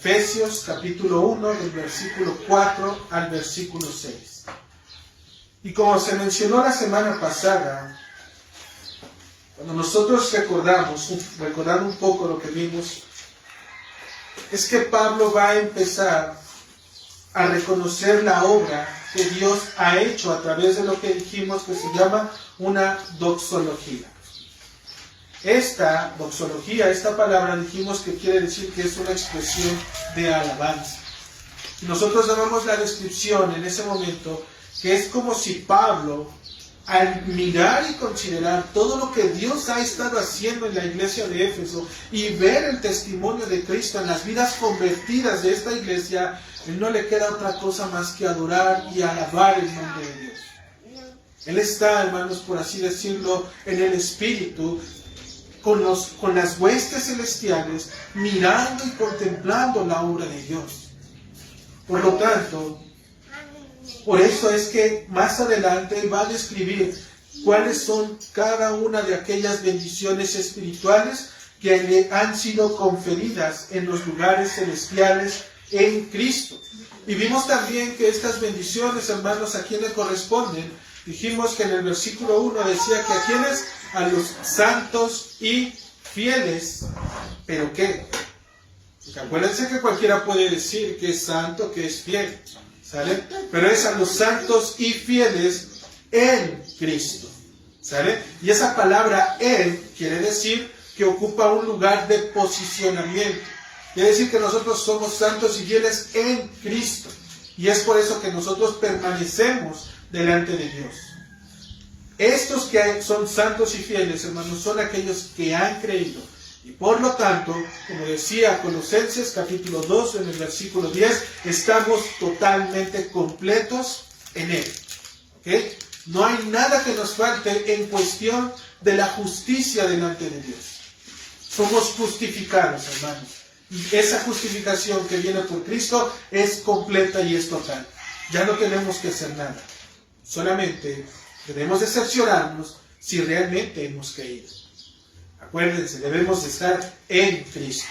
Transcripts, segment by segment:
Efesios capítulo 1, del versículo 4 al versículo 6. Y como se mencionó la semana pasada, cuando nosotros recordando un poco lo que vimos, es que Pablo va a empezar a reconocer la obra que Dios ha hecho a través de lo que dijimos que se llama una doxología. Esta doxología, esta palabra dijimos que quiere decir que es una expresión de alabanza. Y nosotros dábamos la descripción en ese momento que es como si Pablo, al mirar y considerar todo lo que Dios ha estado haciendo en la iglesia de Éfeso y ver el testimonio de Cristo en las vidas convertidas de esta iglesia, él no le queda otra cosa más que adorar y alabar el nombre de Dios. Él está, hermanos, por así decirlo, en el Espíritu, con las huestes celestiales, mirando y contemplando la obra de Dios. Por lo tanto, por eso es que más adelante él va a describir cuáles son cada una de aquellas bendiciones espirituales que le han sido conferidas en los lugares celestiales en Cristo. Y vimos también que estas bendiciones, hermanos, ¿a quién le corresponden? Dijimos que en el versículo 1 decía que a quienes, a los santos y fieles. ¿Pero qué? Porque acuérdense que cualquiera puede decir que es santo, que es fiel, ¿sale? Pero es a los santos y fieles en Cristo, ¿sale? Y esa palabra en quiere decir que ocupa un lugar de posicionamiento. Quiere decir que nosotros somos santos y fieles en Cristo. Y es por eso que nosotros permanecemos delante de Dios. Estos que son santos y fieles, hermanos, son aquellos que han creído. Y por lo tanto, como decía Colosenses capítulo 2 en el versículo 10, estamos totalmente completos en Él. ¿Okay? No hay nada que nos falte en cuestión de la justicia delante de Dios. Somos justificados, hermanos. Y esa justificación que viene por Cristo es completa y es total. Ya no tenemos que hacer nada. Solamente debemos de cerciorarnos si realmente hemos creído. Acuérdense, debemos de estar en Cristo.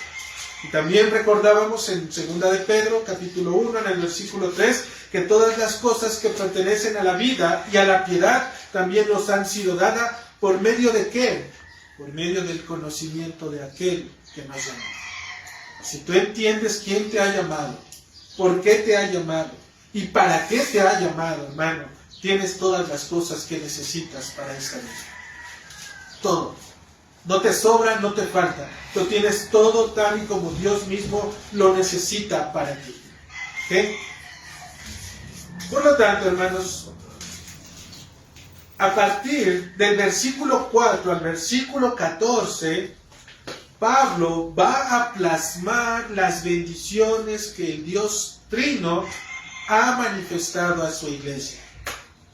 Y también recordábamos en 2 de Pedro, capítulo 1, en el versículo 3, que todas las cosas que pertenecen a la vida y a la piedad también nos han sido dadas por medio de ¿qué? Por medio del conocimiento de aquel que nos llamó. Si tú entiendes quién te ha llamado, por qué te ha llamado y para qué te ha llamado, hermano, tienes todas las cosas que necesitas para esta vida. Todo. No te sobra, no te falta. Tú tienes todo tal y como Dios mismo lo necesita para ti. ¿Okay? Por lo tanto, hermanos, a partir del versículo 4 al versículo 14, Pablo va a plasmar las bendiciones que el Dios Trino ha manifestado a su iglesia.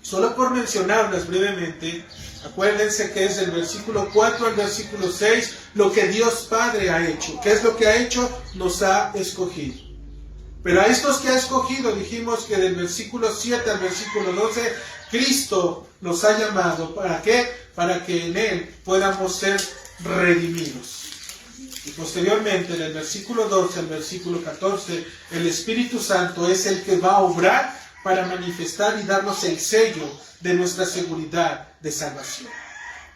Solo por mencionarlas brevemente, acuérdense que es del versículo 4 al versículo 6 lo que Dios Padre ha hecho. ¿Qué es lo que ha hecho? Nos ha escogido. Pero a estos que ha escogido, dijimos que del versículo 7 al versículo 12, Cristo nos ha llamado. ¿Para qué? Para que en Él podamos ser redimidos. Y posteriormente, del versículo 12 al versículo 14, el Espíritu Santo es el que va a obrar para manifestar y darnos el sello de nuestra seguridad de salvación.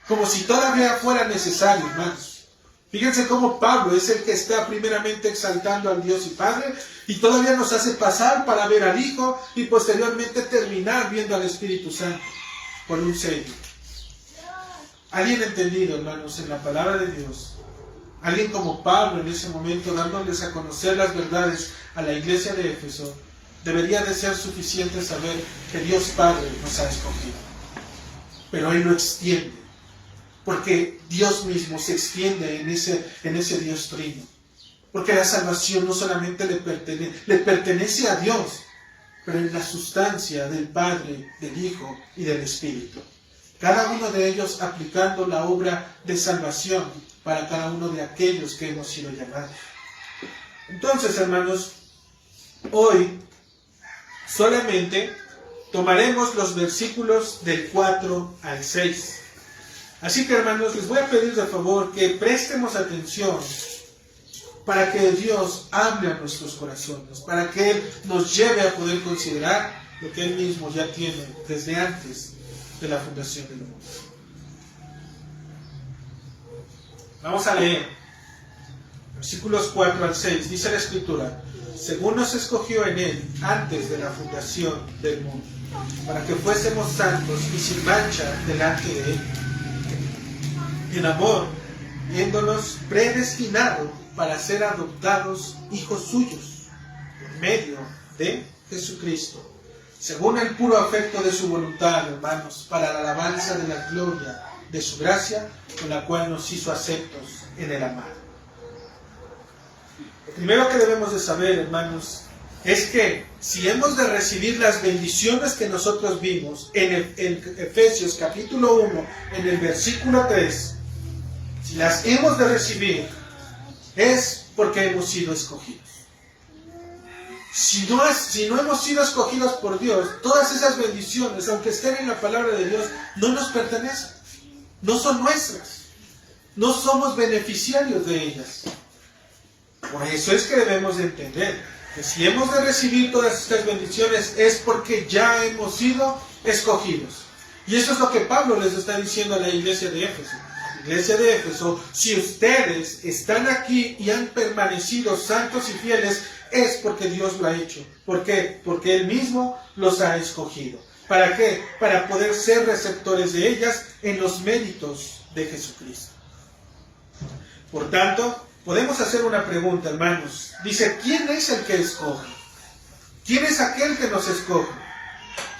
Como si todavía fuera necesario, hermanos. Fíjense cómo Pablo es el que está primeramente exaltando al Dios y Padre y todavía nos hace pasar para ver al Hijo y posteriormente terminar viendo al Espíritu Santo por un sello. Alguien entendido, hermanos, en la palabra de Dios. Alguien como Pablo en ese momento dándoles a conocer las verdades a la iglesia de Éfeso, debería de ser suficiente saber que Dios Padre nos ha escogido. Pero Él lo extiende, porque Dios mismo se extiende en ese Dios Trino. Porque la salvación no solamente le pertenece a Dios, pero en la sustancia del Padre, del Hijo y del Espíritu. Cada uno de ellos aplicando la obra de salvación para cada uno de aquellos que hemos sido llamados. Entonces, hermanos, hoy solamente tomaremos los versículos del 4 al 6. Así que, hermanos, les voy a pedir de favor que prestemos atención para que Dios hable a nuestros corazones, para que Él nos lleve a poder considerar lo que Él mismo ya tiene desde antes de la fundación del mundo. Vamos a leer versículos 4 al 6. Dice la Escritura: según nos escogió en Él antes de la fundación del mundo, para que fuésemos santos y sin mancha delante de Él, en amor, viéndonos predestinados para ser adoptados hijos suyos, por medio de Jesucristo, según el puro afecto de su voluntad, hermanos, para la alabanza de la gloria de su gracia, con la cual nos hizo aceptos en el amado. Lo primero que debemos de saber, hermanos, es que si hemos de recibir las bendiciones que nosotros vimos en Efesios capítulo 1, en el versículo 3, si las hemos de recibir, es porque hemos sido escogidos. Si no hemos sido escogidos por Dios, todas esas bendiciones, aunque estén en la palabra de Dios, no nos pertenecen, no son nuestras, no somos beneficiarios de ellas. Por eso es que debemos de entender que si hemos de recibir todas estas bendiciones es porque ya hemos sido escogidos. Y eso es lo que Pablo les está diciendo a la iglesia de Éfeso. Iglesia de Éfeso, si ustedes están aquí y han permanecido santos y fieles, es porque Dios lo ha hecho. ¿Por qué? Porque Él mismo los ha escogido. ¿Para qué? Para poder ser receptores de ellas en los méritos de Jesucristo. Por tanto, podemos hacer una pregunta, hermanos. Dice, ¿quién es el que escoge? ¿Quién es aquel que nos escoge?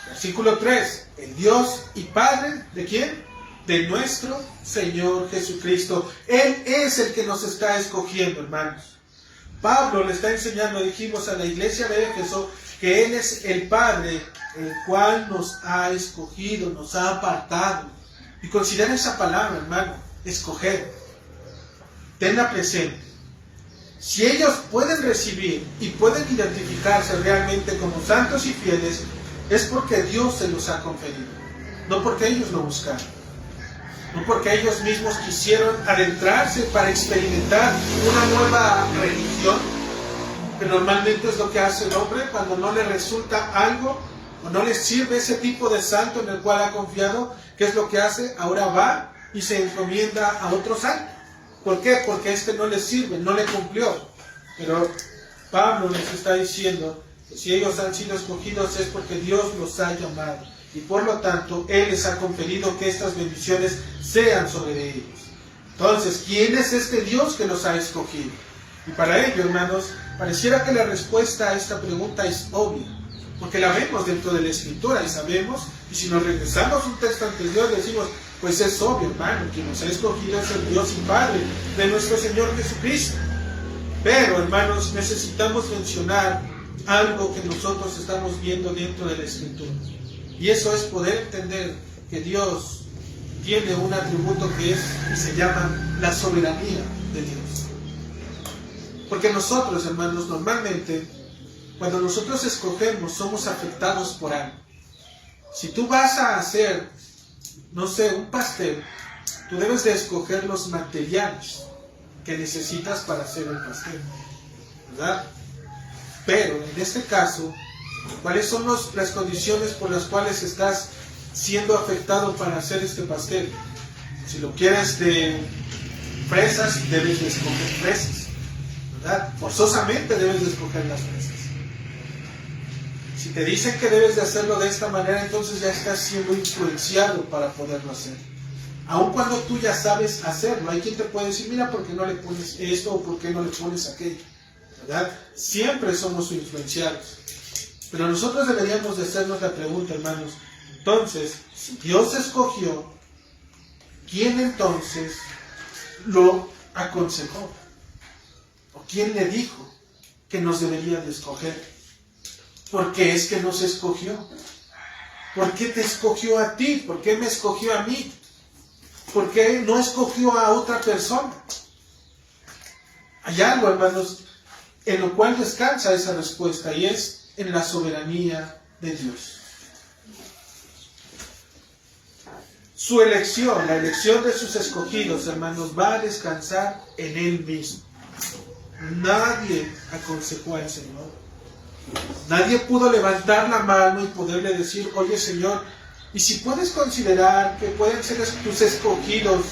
Versículo 3. El Dios y Padre, ¿de quién? De nuestro Señor Jesucristo. Él es el que nos está escogiendo, hermanos. Pablo le está enseñando, dijimos, a la iglesia de Éfeso, que Él es el Padre, el cual nos ha escogido, nos ha apartado. Y considera esa palabra, hermano, escoger. Tenla presente. Si ellos pueden recibir y pueden identificarse realmente como santos y fieles, es porque Dios se los ha conferido, no porque ellos lo buscaron, no porque ellos mismos quisieron adentrarse para experimentar una nueva religión, que normalmente es lo que hace el hombre cuando no le resulta algo o no le sirve ese tipo de santo en el cual ha confiado. ¿Qué es lo que hace? Ahora va y se encomienda a otro santo. ¿Por qué? Porque este no le sirve, no le cumplió. Pero Pablo les está diciendo que si ellos han sido escogidos es porque Dios los ha llamado. Y por lo tanto, Él les ha conferido que estas bendiciones sean sobre ellos. Entonces, ¿quién es este Dios que los ha escogido? Y para ello, hermanos, pareciera que la respuesta a esta pregunta es obvia. Porque la vemos dentro de la Escritura y sabemos, y si nos regresamos a un texto anterior, decimos, pues es obvio, hermano, que nos ha escogido es el Dios y Padre de nuestro Señor Jesucristo. Pero, hermanos, necesitamos mencionar algo que nosotros estamos viendo dentro de la Escritura. Y eso es poder entender que Dios tiene un atributo que es y se llama la soberanía de Dios. Porque nosotros, hermanos, normalmente, cuando nosotros escogemos, somos afectados por algo. Si tú vas a hacer, no sé, un pastel, tú debes de escoger los materiales que necesitas para hacer el pastel, ¿verdad? Pero en este caso, ¿cuáles son las condiciones por las cuales estás siendo afectado para hacer este pastel? Si lo quieres de fresas, debes de escoger fresas, ¿verdad? Forzosamente debes de escoger las fresas. Si te dicen que debes de hacerlo de esta manera, entonces ya estás siendo influenciado para poderlo hacer. Aun cuando tú ya sabes hacerlo, hay quien te puede decir, mira, ¿por qué no le pones esto o por qué no le pones aquello? ¿Verdad? Siempre somos influenciados. Pero nosotros deberíamos de hacernos la pregunta, hermanos, entonces, si Dios escogió, ¿quién entonces lo aconsejó? ¿O quién le dijo que nos debería de escoger? ¿Por qué es que nos escogió? ¿Por qué te escogió a ti? ¿Por qué me escogió a mí? ¿Por qué no escogió a otra persona? Hay algo, hermanos, en lo cual descansa esa respuesta, y es en la soberanía de Dios. Su elección, la elección de sus escogidos, hermanos, va a descansar en Él mismo. nadie aconsejó al Señor. Nadie pudo levantar la mano y poderle decir, oye Señor, y si puedes considerar que pueden ser tus escogidos,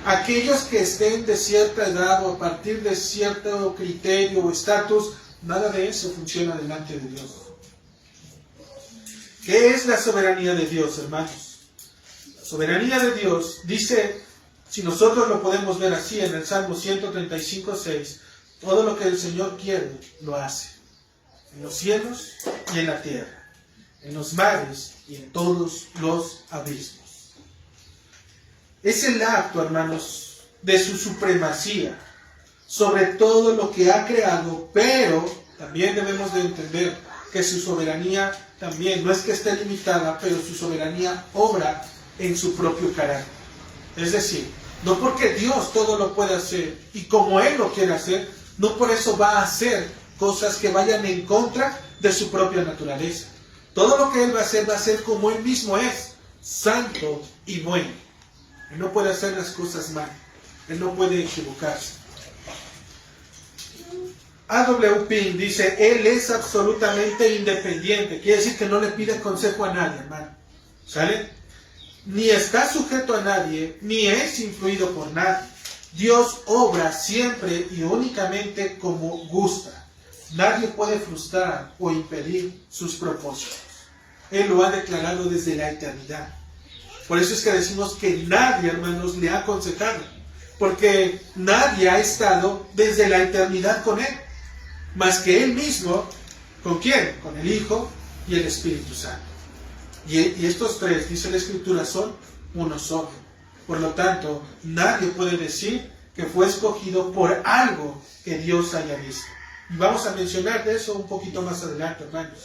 aquellos que estén de cierta edad o a partir de cierto criterio o estatus, nada de eso funciona delante de Dios. ¿Qué es la soberanía de Dios, hermanos? La soberanía de Dios dice, si nosotros lo podemos ver así en el Salmo 135:6, todo lo que el Señor quiere, lo hace. En los cielos y en la tierra, en los mares y en todos los abismos. Es el acto, hermanos, de su supremacía sobre todo lo que ha creado, pero también debemos de entender que su soberanía también no es que esté limitada, pero su soberanía obra en su propio carácter. Es decir, no porque Dios todo lo puede hacer y como Él lo quiere hacer, no por eso va a hacer cosas que vayan en contra de su propia naturaleza. Todo lo que Él va a hacer como Él mismo es, santo y bueno. Él no puede hacer las cosas mal. Él no puede equivocarse. A.W. Pink dice, Él es absolutamente independiente. Quiere decir que no le pide consejo a nadie, hermano. ¿Sale? Ni está sujeto a nadie, ni es influido por nadie. Dios obra siempre y únicamente como gusta. Nadie puede frustrar o impedir sus propósitos. Él lo ha declarado desde la eternidad. Por eso es que decimos que nadie, hermanos, le ha aconsejado. Porque nadie ha estado desde la eternidad con Él. Más que Él mismo, ¿con quién? Con el Hijo y el Espíritu Santo. Y estos tres, dice la Escritura, son uno solo. Por lo tanto, nadie puede decir que fue escogido por algo que Dios haya visto. Y vamos a mencionar de eso un poquito más adelante, hermanos.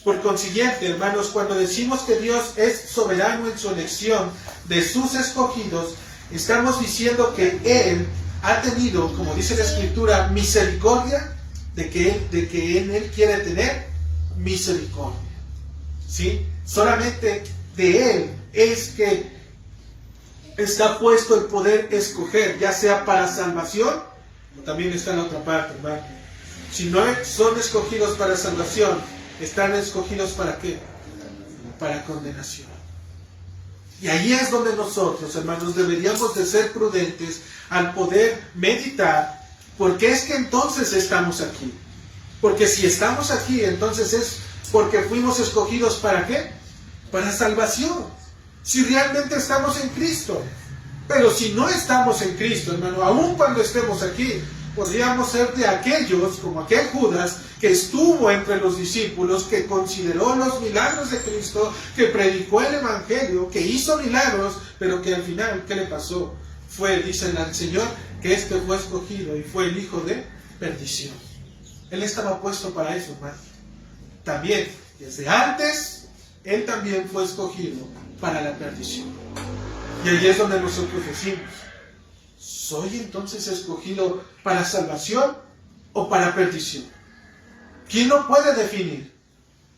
Por consiguiente, hermanos, cuando decimos que Dios es soberano en su elección de sus escogidos, estamos diciendo que Él ha tenido, como dice la Escritura, misericordia de que en Él quiere tener misericordia. ¿Sí? Solamente de Él es que está puesto el poder escoger, ya sea para salvación, o también está en la otra parte, hermano. Si no son escogidos para salvación, están escogidos ¿para qué? Para condenación. Y ahí es donde nosotros, hermanos, deberíamos de ser prudentes al poder meditar, porque es que entonces estamos aquí. Porque si estamos aquí, entonces es porque fuimos escogidos ¿para qué? Para salvación. Si realmente estamos en Cristo. Pero si no estamos en Cristo, hermano, aun cuando estemos aquí, podríamos ser de aquellos, como aquel Judas, que estuvo entre los discípulos, que consideró los milagros de Cristo, que predicó el Evangelio, que hizo milagros, pero que al final, ¿qué le pasó? Fue, dice el Señor, que este fue escogido y fue el hijo de perdición. Él estaba puesto para eso, hermano. También, desde antes, Él también fue escogido para la perdición. Y ahí es donde nosotros decimos, ¿soy entonces escogido para salvación o para perdición? ¿Quién lo puede definir?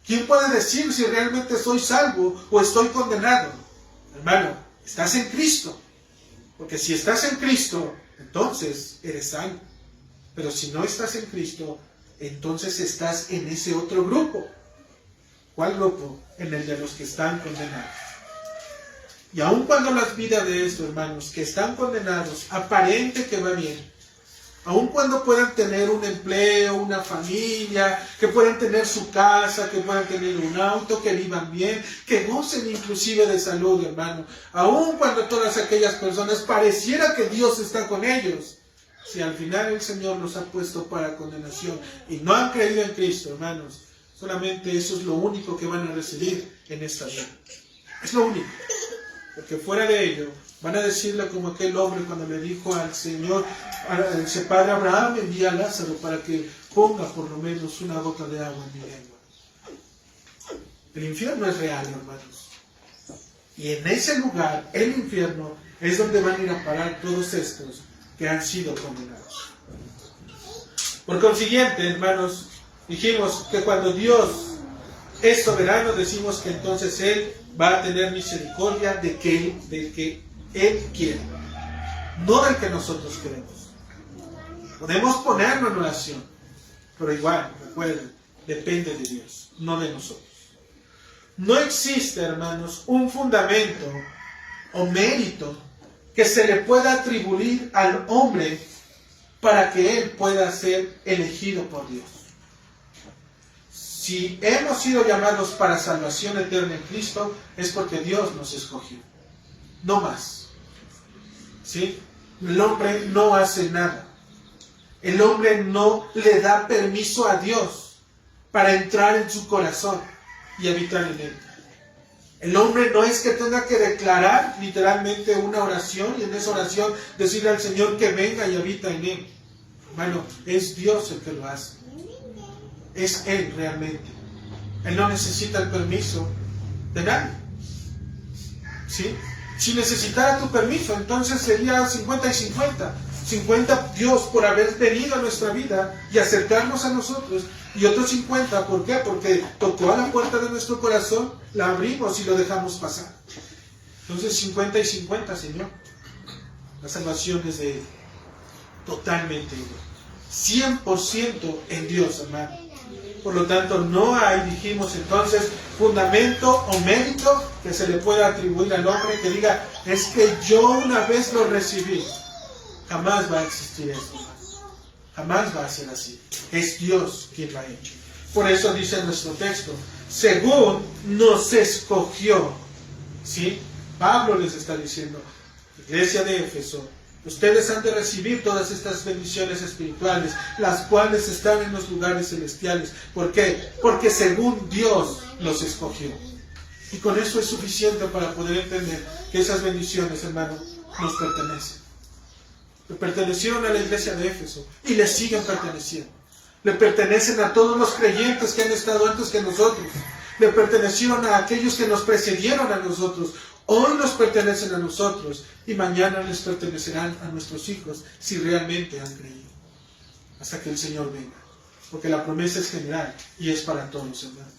¿Quién puede decir si realmente soy salvo o estoy condenado? Hermano, estás en Cristo. Porque si estás en Cristo, entonces eres salvo. Pero si no estás en Cristo, entonces estás en ese otro grupo. ¿Cuál grupo? En el de los que están condenados. Y aun cuando las vidas de estos hermanos que están condenados aparente que va bien, aun cuando puedan tener un empleo, una familia, que puedan tener su casa, que puedan tener un auto, que vivan bien, que gocen inclusive de salud, hermano, aun cuando todas aquellas personas pareciera que Dios está con ellos, si al final el Señor los ha puesto para condenación y no han creído en Cristo, hermanos, solamente eso es lo único que van a recibir en esta vida. Es lo único. Porque fuera de ello, van a decirle como aquel hombre cuando le dijo al Señor, a ese padre Abraham, envía a Lázaro para que ponga por lo menos una gota de agua en mi lengua. El infierno es real, hermanos. Y en ese lugar, el infierno, es donde van a ir a parar todos estos que han sido condenados. Por consiguiente, hermanos, dijimos que cuando Dios es soberano, decimos que entonces Él va a tener misericordia del que Él quiere, no del que nosotros queremos. Podemos ponerlo en oración, pero igual, recuerden, depende de Dios, no de nosotros. No existe, hermanos, un fundamento o mérito que se le pueda atribuir al hombre para que él pueda ser elegido por Dios. Si hemos sido llamados para salvación eterna en Cristo, es porque Dios nos escogió. No más. ¿Sí? El hombre no hace nada. El hombre no le da permiso a Dios para entrar en su corazón y habitar en él. El hombre no es que tenga que declarar literalmente una oración y en esa oración decirle al Señor que venga y habita en él. Hermano, es Dios el que lo hace. Es Él realmente. Él no necesita el permiso de nadie. ¿Sí? Si necesitara tu permiso, entonces sería 50 y 50. 50 Dios por haber venido a nuestra vida y acercarnos a nosotros. Y otros 50, ¿por qué? Porque tocó a la puerta de nuestro corazón, la abrimos y lo dejamos pasar. Entonces 50 y 50, Señor. La salvación es de Él. Totalmente Él. 100% en Dios, hermano. Por lo tanto, no hay, dijimos entonces, fundamento o mérito que se le pueda atribuir al hombre que diga, es que yo una vez lo recibí. Jamás va a existir eso. Jamás va a ser así. Es Dios quien lo ha hecho. Por eso dice nuestro texto, según nos escogió. ¿Sí? Pablo les está diciendo, iglesia de Éfeso, ustedes han de recibir todas estas bendiciones espirituales, las cuales están en los lugares celestiales. ¿Por qué? Porque según Dios los escogió. Y con eso es suficiente para poder entender que esas bendiciones, hermano, nos pertenecen. Le pertenecieron a la iglesia de Éfeso y le siguen perteneciendo. Le pertenecen a todos los creyentes que han estado antes que nosotros. Le pertenecieron a aquellos que nos precedieron a nosotros. Hoy nos pertenecen a nosotros y mañana les pertenecerán a nuestros hijos si realmente han creído. Hasta que el Señor venga. Porque la promesa es general y es para todos, hermanos.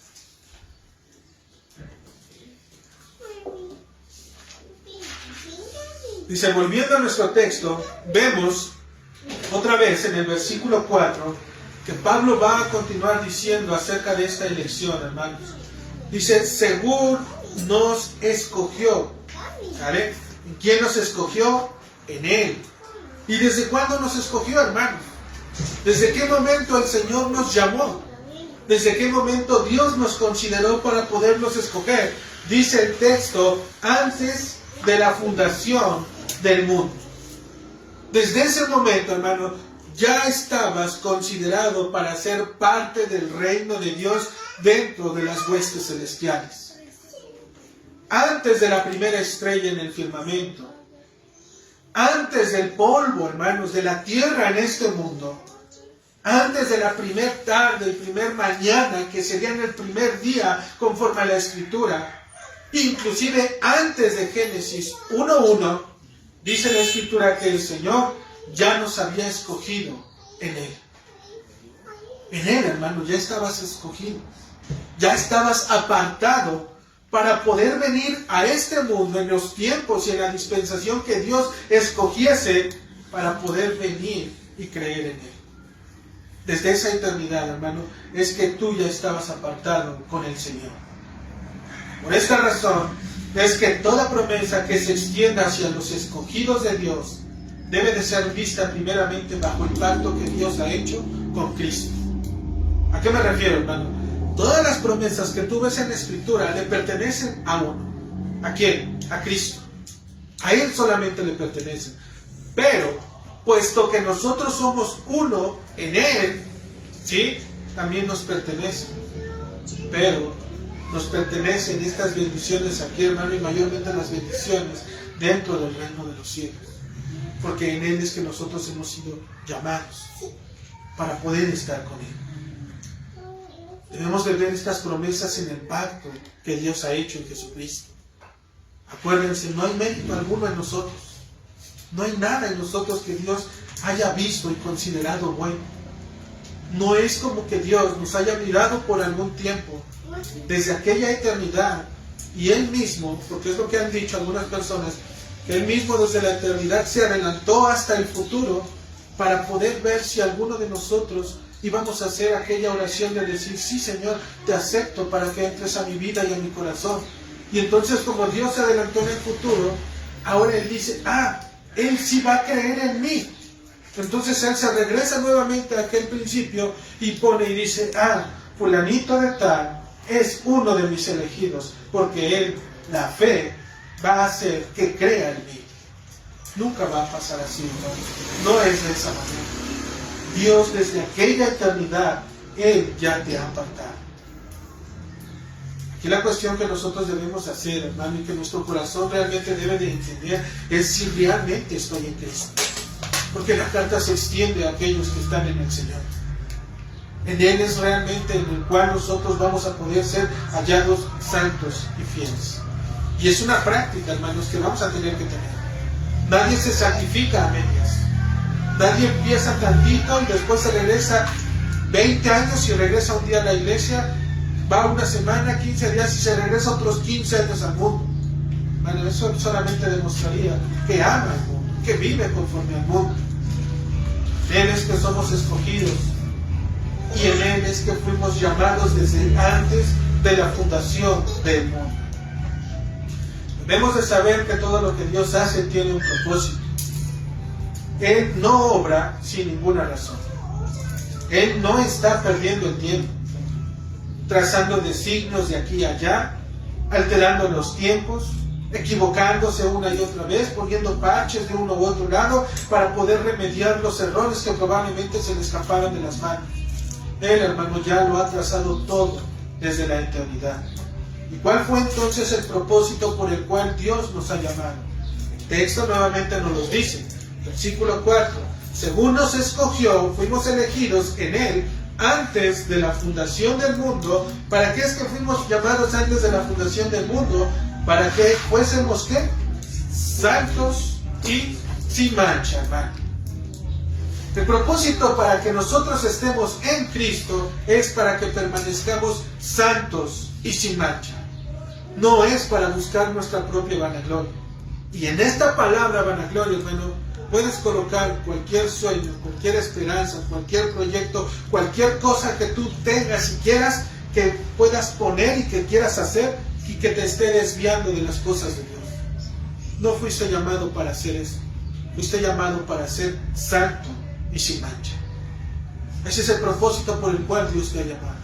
Dice, volviendo a nuestro texto, vemos otra vez en el versículo 4 que Pablo va a continuar diciendo acerca de esta elección, hermanos. Dice, según nos escogió. ¿Vale? ¿En quién nos escogió? En Él. ¿Y desde cuándo nos escogió, hermanos? ¿Desde qué momento el Señor nos llamó? ¿Desde qué momento Dios nos consideró para poderlos escoger? Dice el texto, antes de la fundación del mundo. Desde ese momento, hermano, ya estabas considerado para ser parte del reino de Dios dentro de las huestes celestiales. Antes de la primera estrella en el firmamento, antes del polvo, hermanos, de la tierra en este mundo, antes de la primer tarde, el primer mañana, que sería en el primer día, conforme a la Escritura, inclusive antes de Génesis 1:1, dice la Escritura que el Señor ya nos había escogido en Él. En Él, hermano, ya estabas escogido. Ya estabas apartado para poder venir a este mundo en los tiempos y en la dispensación que Dios escogiese para poder venir y creer en Él. Desde esa eternidad, hermano, es que tú ya estabas apartado con el Señor. Por esta razón, es que toda promesa que se extienda hacia los escogidos de Dios debe de ser vista primeramente bajo el pacto que Dios ha hecho con Cristo. ¿A qué me refiero, hermano? Todas las promesas que tú ves en la Escritura le pertenecen a uno. ¿A quién? A Cristo. A Él solamente le pertenecen. Pero, puesto que nosotros somos uno en Él, ¿sí? También nos pertenece. Pero nos pertenecen estas bendiciones aquí, hermano, y mayormente las bendiciones dentro del reino de los cielos. Porque en Él es que nosotros hemos sido llamados para poder estar con Él. Debemos de ver estas promesas en el pacto que Dios ha hecho en Jesucristo. Acuérdense, no hay mérito alguno en nosotros. No hay nada en nosotros que Dios haya visto y considerado bueno. No es como que Dios nos haya mirado por algún tiempo, desde aquella eternidad, y Él mismo, porque es lo que han dicho algunas personas, que Él mismo desde la eternidad se adelantó hasta el futuro para poder ver si alguno de nosotros íbamos a hacer aquella oración de decir, sí Señor, te acepto para que entres a mi vida y a mi corazón. Y entonces, como Dios se adelantó en el futuro, ahora Él dice, Él sí va a creer en mí. Entonces Él se regresa nuevamente a aquel principio y pone y dice, fulanito de tal es uno de mis elegidos, porque Él, la fe, va a hacer que crea en mí. Nunca va a pasar así, ¿no? No es de esa manera. Dios, desde aquella eternidad, Él ya te ha apartado. Aquí la cuestión que nosotros debemos hacer, hermano, y que nuestro corazón realmente debe de entender, es si realmente estoy en Cristo. Porque la carta se extiende a aquellos que están en el Señor. En Él es realmente en el cual nosotros vamos a poder ser hallados santos y fieles. Y es una práctica, hermanos, que vamos a tener que tener. Nadie se santifica a medias. Nadie empieza tantito y después se regresa 20 años y regresa un día a la iglesia, va una semana, 15 días y se regresa otros 15 años al mundo. Bueno, eso solamente demostraría que ama al mundo, que vive conforme al mundo. En Él es que somos escogidos y en Él es que fuimos llamados desde antes de la fundación del mundo. Debemos de saber que todo lo que Dios hace tiene un propósito. Él no obra sin ninguna razón. Él no está perdiendo el tiempo, trazando designios de aquí a allá, alterando los tiempos, equivocándose una y otra vez, poniendo parches de uno u otro lado para poder remediar los errores que probablemente se le escaparon de las manos. Él, hermano, ya lo ha trazado todo desde la eternidad. ¿Y cuál fue entonces el propósito por el cual Dios nos ha llamado? El texto nuevamente nos lo dice. Versículo 4. Según nos escogió, fuimos elegidos en Él antes de la fundación del mundo. ¿Para qué es que fuimos llamados antes de la fundación del mundo? Para que fuésemos, ¿qué? Santos y sin mancha, hermano. El propósito para que nosotros estemos en Cristo es para que permanezcamos santos y sin mancha. No es para buscar nuestra propia vanagloria. Y en esta palabra vanagloria, hermano, puedes colocar cualquier sueño, cualquier esperanza, cualquier proyecto, cualquier cosa que tú tengas y quieras, que puedas poner y que quieras hacer y que te esté desviando de las cosas de Dios. No fuiste llamado para hacer eso. Fuiste llamado para ser santo y sin mancha. Ese es el propósito por el cual Dios te ha llamado.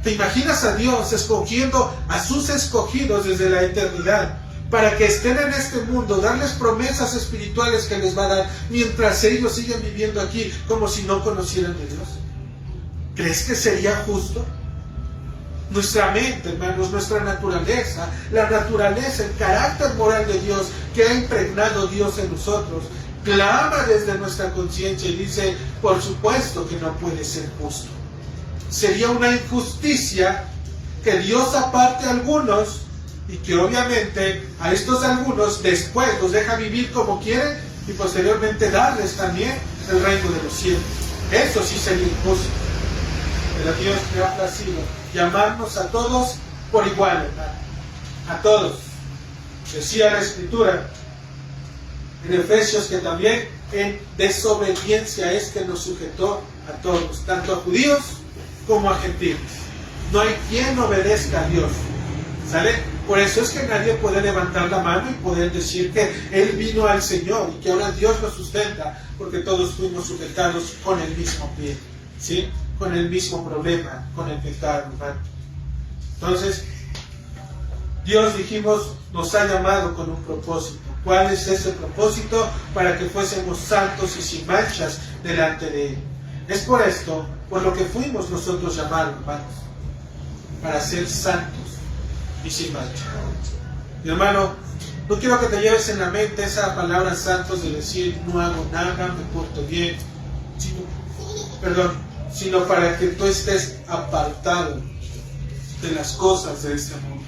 ¿Te imaginas a Dios escogiendo a sus escogidos desde la eternidad para que estén en este mundo, darles promesas espirituales que les va a dar mientras ellos siguen viviendo aquí como si no conocieran de Dios? ¿Crees que sería justo? Nuestra mente, hermanos, nuestra naturaleza, la naturaleza, el carácter moral de Dios que ha impregnado Dios en nosotros, clama desde nuestra conciencia y dice, por supuesto que no puede ser justo. Sería una injusticia que Dios aparte a algunos y que obviamente a estos algunos después los deja vivir como quieren y posteriormente darles también el reino de los cielos. Eso sí sería injusto. Pero Dios le ha placido llamarnos a todos por igual, hermano. A todos. Decía la Escritura en Efesios que también en desobediencia es que nos sujetó a todos, tanto a judíos como a gentiles. No hay quien obedezca a Dios. ¿Sale? Por eso es que nadie puede levantar la mano y poder decir que Él vino al Señor y que ahora Dios lo sustenta, porque todos fuimos sujetados con el mismo pie, ¿sí? Con el mismo problema, con el pecado, hermano. Entonces, Dios, dijimos, nos ha llamado con un propósito. ¿Cuál es ese propósito? Para que fuésemos santos y sin manchas delante de Él. Es por esto, por lo que fuimos nosotros llamados, hermanos, para ser santos y sin mancha. Mi hermano, no quiero que te lleves en la mente esa palabra santos de decir no hago nada, me porto bien, sino para que tú estés apartado de las cosas de este mundo,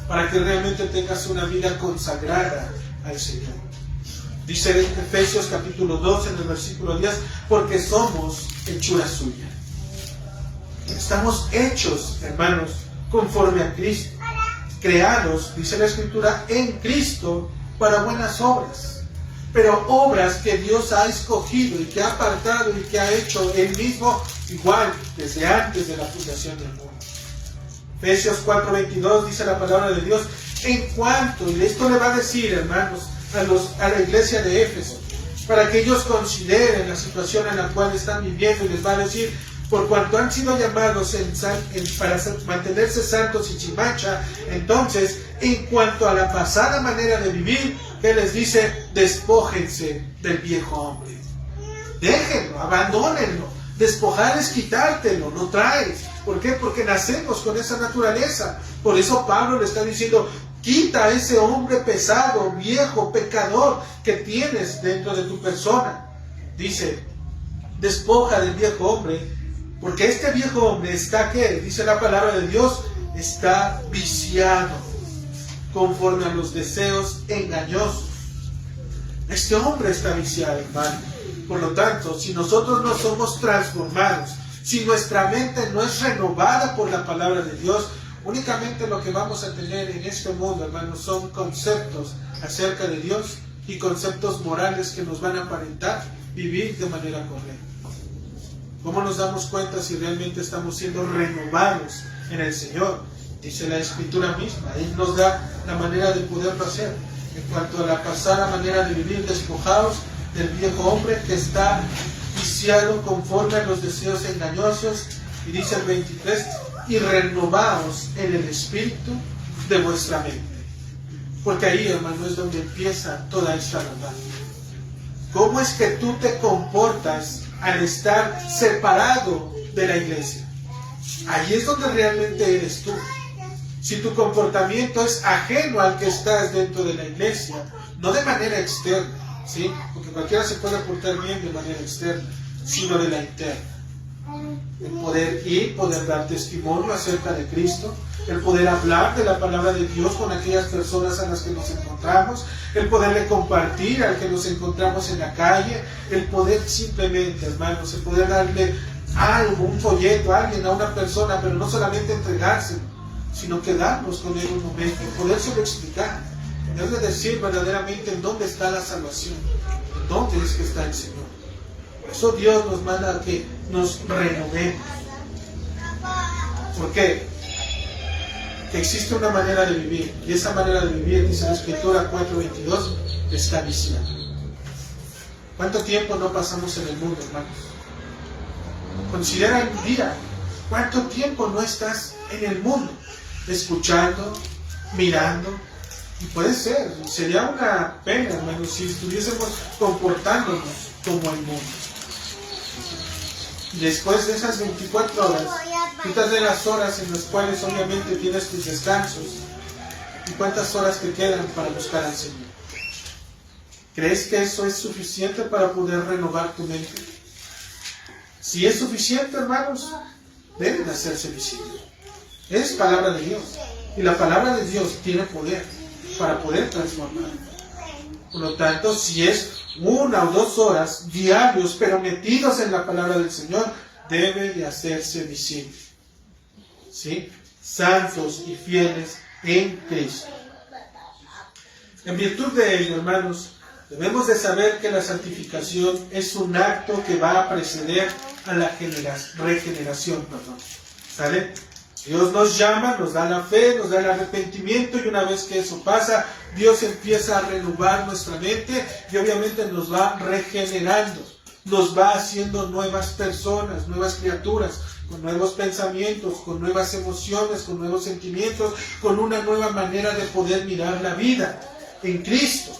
para que realmente tengas una vida consagrada al Señor. Dice en Efesios capítulo 2 en el versículo 10, porque somos hechura suya. Estamos hechos, hermanos, conforme a Cristo, creados, dice la Escritura, en Cristo para buenas obras, pero obras que Dios ha escogido y que ha apartado y que ha hecho Él mismo igual desde antes de la fundación del mundo. Efesios 4:22 dice la palabra de Dios, en cuanto, y esto le va a decir, hermanos, a la iglesia de Éfeso, para que ellos consideren la situación en la cual están viviendo, y les va a decir, por cuanto han sido llamados para mantenerse santos y sin mancha, entonces, en cuanto a la pasada manera de vivir, Él les dice, despójense del viejo hombre. Déjenlo, abandónenlo. Despojar es quitártelo, lo traes. ¿Por qué? Porque nacemos con esa naturaleza. Por eso Pablo le está diciendo, quita a ese hombre pesado, viejo, pecador que tienes dentro de tu persona. Dice, despoja del viejo hombre, porque este viejo hombre está, ¿qué? Dice la palabra de Dios, está viciado conforme a los deseos engañosos. Este hombre está viciado, hermano. Por lo tanto, si nosotros no somos transformados, si nuestra mente no es renovada por la palabra de Dios, únicamente lo que vamos a tener en este mundo, hermanos, son conceptos acerca de Dios y conceptos morales que nos van a aparentar vivir de manera correcta. ¿Cómo nos damos cuenta si realmente estamos siendo renovados en el Señor? Dice la Escritura misma, Él nos da la manera de poderlo hacer. En cuanto a la pasada manera de vivir, despojados del viejo hombre que está viciado conforme a los deseos engañosos, y dice el 23, y renovaos en el espíritu de vuestra mente. Porque ahí, hermano, es donde empieza toda esta verdad. ¿Cómo es que tú te comportas al estar separado de la iglesia? Ahí es donde realmente eres tú. Si tu comportamiento es ajeno al que estás dentro de la iglesia, no de manera externa, ¿sí? Porque cualquiera se puede portar bien de manera externa, sino de la interna. El poder ir, poder dar testimonio acerca de Cristo, el poder hablar de la palabra de Dios con aquellas personas a las que nos encontramos, el poderle compartir al que nos encontramos en la calle, el poder simplemente, hermanos, el poder darle algo, un folleto a alguien, a una persona, pero no solamente entregárselo, sino quedarnos con él un momento, podérselo explicar, poderle decir verdaderamente en dónde está la salvación, en dónde es que está el Señor. Por eso Dios nos manda a que nos renovemos. ¿Por qué? Que existe una manera de vivir, y esa manera de vivir, dice la Escritura 4:22, está viciada. ¿Cuánto tiempo no pasamos en el mundo, hermanos? Considera el día, ¿cuánto tiempo no estás en el mundo? Escuchando, mirando, y puede ser, sería una pena, hermanos, si estuviésemos comportándonos como el mundo. Y después de esas 24 horas, quítate las horas en las cuales obviamente tienes tus descansos, y cuántas horas te quedan para buscar al Señor. ¿Crees que eso es suficiente para poder renovar tu mente? Si es suficiente, hermanos, deben de hacerse visible. Es palabra de Dios. Y la palabra de Dios tiene poder para poder transformar. Por lo tanto, si es 1 o 2 horas diarios, pero metidos en la palabra del Señor, debe de hacerse visible. ¿Sí? Santos y fieles en Cristo. En virtud de ello, hermanos, debemos de saber que la santificación es un acto que va a preceder a la regeneración. ¿Sale? Dios nos llama, nos da la fe, nos da el arrepentimiento, y una vez que eso pasa, Dios empieza a renovar nuestra mente y obviamente nos va regenerando, nos va haciendo nuevas personas, nuevas criaturas, con nuevos pensamientos, con nuevas emociones, con nuevos sentimientos, con una nueva manera de poder mirar la vida en Cristo.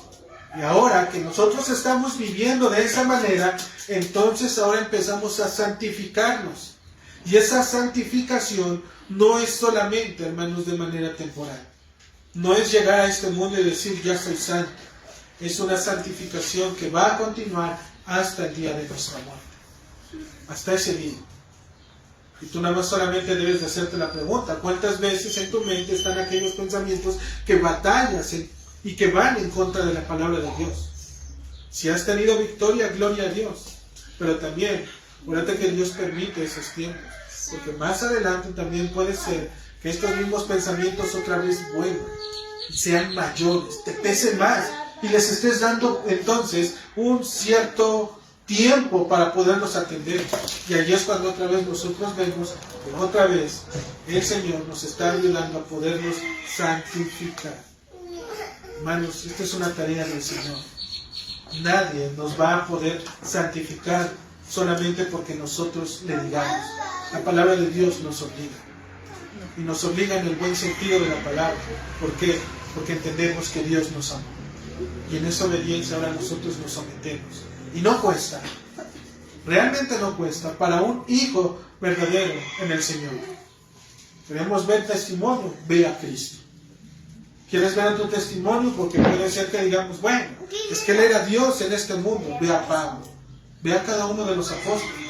Y ahora que nosotros estamos viviendo de esa manera, entonces ahora empezamos a santificarnos. Y esa santificación no es solamente, hermanos, de manera temporal. No es llegar a este mundo y decir, ya soy santo. Es una santificación que va a continuar hasta el día de nuestra muerte. Hasta ese día. Y tú nada más solamente debes de hacerte la pregunta, ¿cuántas veces en tu mente están aquellos pensamientos que batallas y que van en contra de la palabra de Dios? Si has tenido victoria, gloria a Dios. Pero también, acuérdate que Dios permite esos tiempos. Porque más adelante también puede ser que estos mismos pensamientos otra vez vuelvan, sean mayores, te pesen más y les estés dando entonces un cierto tiempo para poderlos atender. Y allí es cuando otra vez nosotros vemos que otra vez el Señor nos está ayudando a poderlos santificar. Hermanos, esta es una tarea del Señor. Nadie nos va a poder santificar solamente porque nosotros le digamos. La palabra de Dios nos obliga. Y nos obliga en el buen sentido de la palabra. ¿Por qué? Porque entendemos que Dios nos ama. Y en esa obediencia ahora nosotros nos sometemos. Y no cuesta. Realmente no cuesta para un hijo verdadero en el Señor. ¿Queremos ver testimonio? Ve a Cristo. ¿Quieres ver tu testimonio? Porque puede ser que digamos, bueno, es que Él era Dios en este mundo. Ve a Pablo. Ve a cada uno de los apóstoles.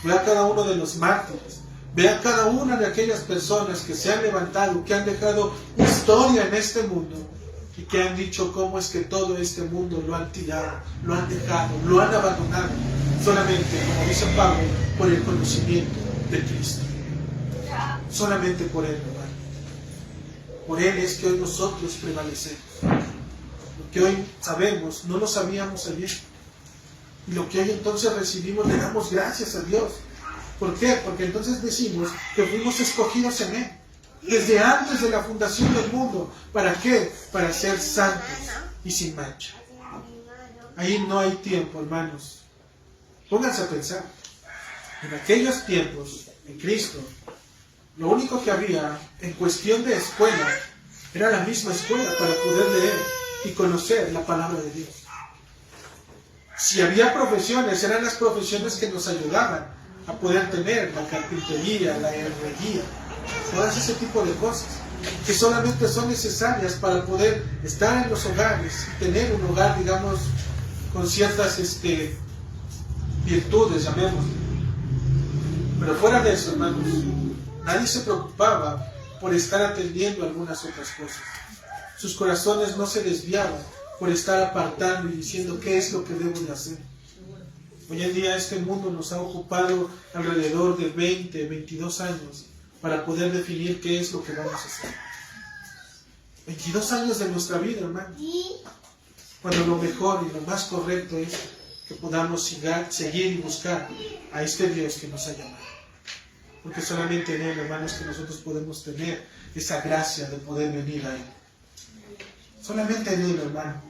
Ve a cada uno de los mártires. Ve a cada una de aquellas personas que se han levantado, que han dejado historia en este mundo y que han dicho cómo es que todo este mundo lo han tirado, lo han dejado, lo han abandonado, solamente, como dice Pablo, por el conocimiento de Cristo. Solamente por Él, hermano. Por Él es que hoy nosotros prevalecemos. Lo que hoy sabemos, no lo sabíamos ayer. Y lo que hoy entonces recibimos, le damos gracias a Dios. ¿Por qué? Porque entonces decimos que fuimos escogidos en Él. Desde antes de la fundación del mundo. ¿Para qué? Para ser santos y sin mancha. Ahí no hay tiempo, hermanos. Pónganse a pensar. En aquellos tiempos, en Cristo, lo único que había en cuestión de escuela era la misma escuela para poder leer y conocer la palabra de Dios. Si había profesiones, eran las profesiones que nos ayudaban a poder tener la carpintería, la herrería, todas ese tipo de cosas que solamente son necesarias para poder estar en los hogares y tener un hogar, digamos, con ciertas virtudes, llamémoslo. Pero fuera de eso, hermanos, nadie se preocupaba por estar atendiendo algunas otras cosas. Sus corazones no se desviaban por estar apartando y diciendo qué es lo que debo de hacer. Hoy en día este mundo nos ha ocupado alrededor de 20, 22 años para poder definir qué es lo que vamos a hacer. 22 años de nuestra vida, hermano. Cuando lo mejor y lo más correcto es que podamos seguir y buscar a este Dios que nos ha llamado. Porque solamente en Él, hermanos, que nosotros podemos tener esa gracia de poder venir a Él. Solamente en Él, hermano.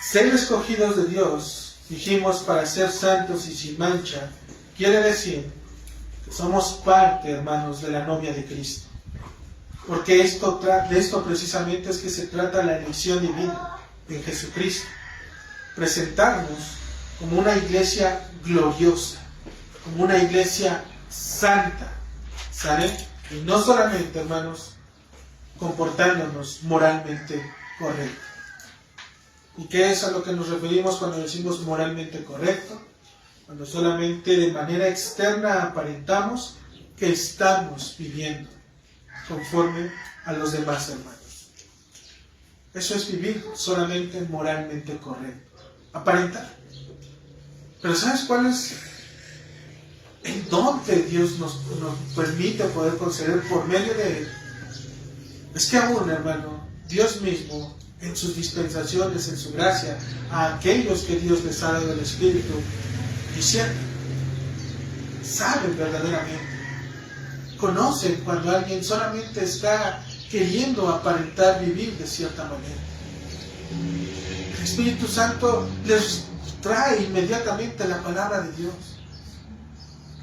Ser escogidos de Dios, dijimos, para ser santos y sin mancha, quiere decir que somos parte, hermanos, de la novia de Cristo. Porque de esto precisamente es que se trata la elección divina en Jesucristo. Presentarnos como una iglesia gloriosa, como una iglesia santa, ¿saben? Y no solamente, hermanos, comportándonos moralmente correcto. ¿Y qué es a lo que nos referimos cuando decimos moralmente correcto? Cuando solamente de manera externa aparentamos que estamos viviendo conforme a los demás hermanos. Eso es vivir solamente moralmente correcto. Aparentar. Pero ¿sabes cuál es el don que Dios nos permite poder conceder por medio de Él? Es que aún, hermano, Dios mismo, en sus dispensaciones, en su gracia, a aquellos que Dios les ha dado el Espíritu, disciernen, saben verdaderamente, conocen cuando alguien solamente está queriendo aparentar vivir de cierta manera. El Espíritu Santo les trae inmediatamente la palabra de Dios.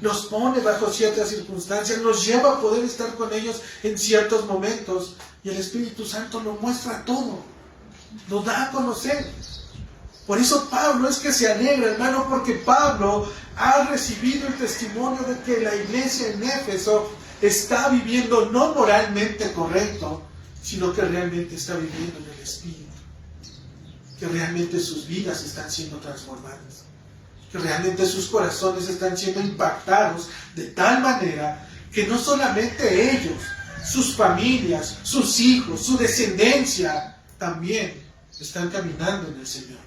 Los pone bajo ciertas circunstancias, nos lleva a poder estar con ellos en ciertos momentos y el Espíritu Santo nos muestra todo, nos da a conocer. Por eso Pablo es que se alegra, hermano, porque Pablo ha recibido el testimonio de que la iglesia en Éfeso está viviendo no moralmente correcto, sino que realmente está viviendo en el Espíritu, que realmente sus vidas están siendo transformadas, que realmente sus corazones están siendo impactados de tal manera que no solamente ellos, sus familias, sus hijos, su descendencia, también están caminando en el Señor.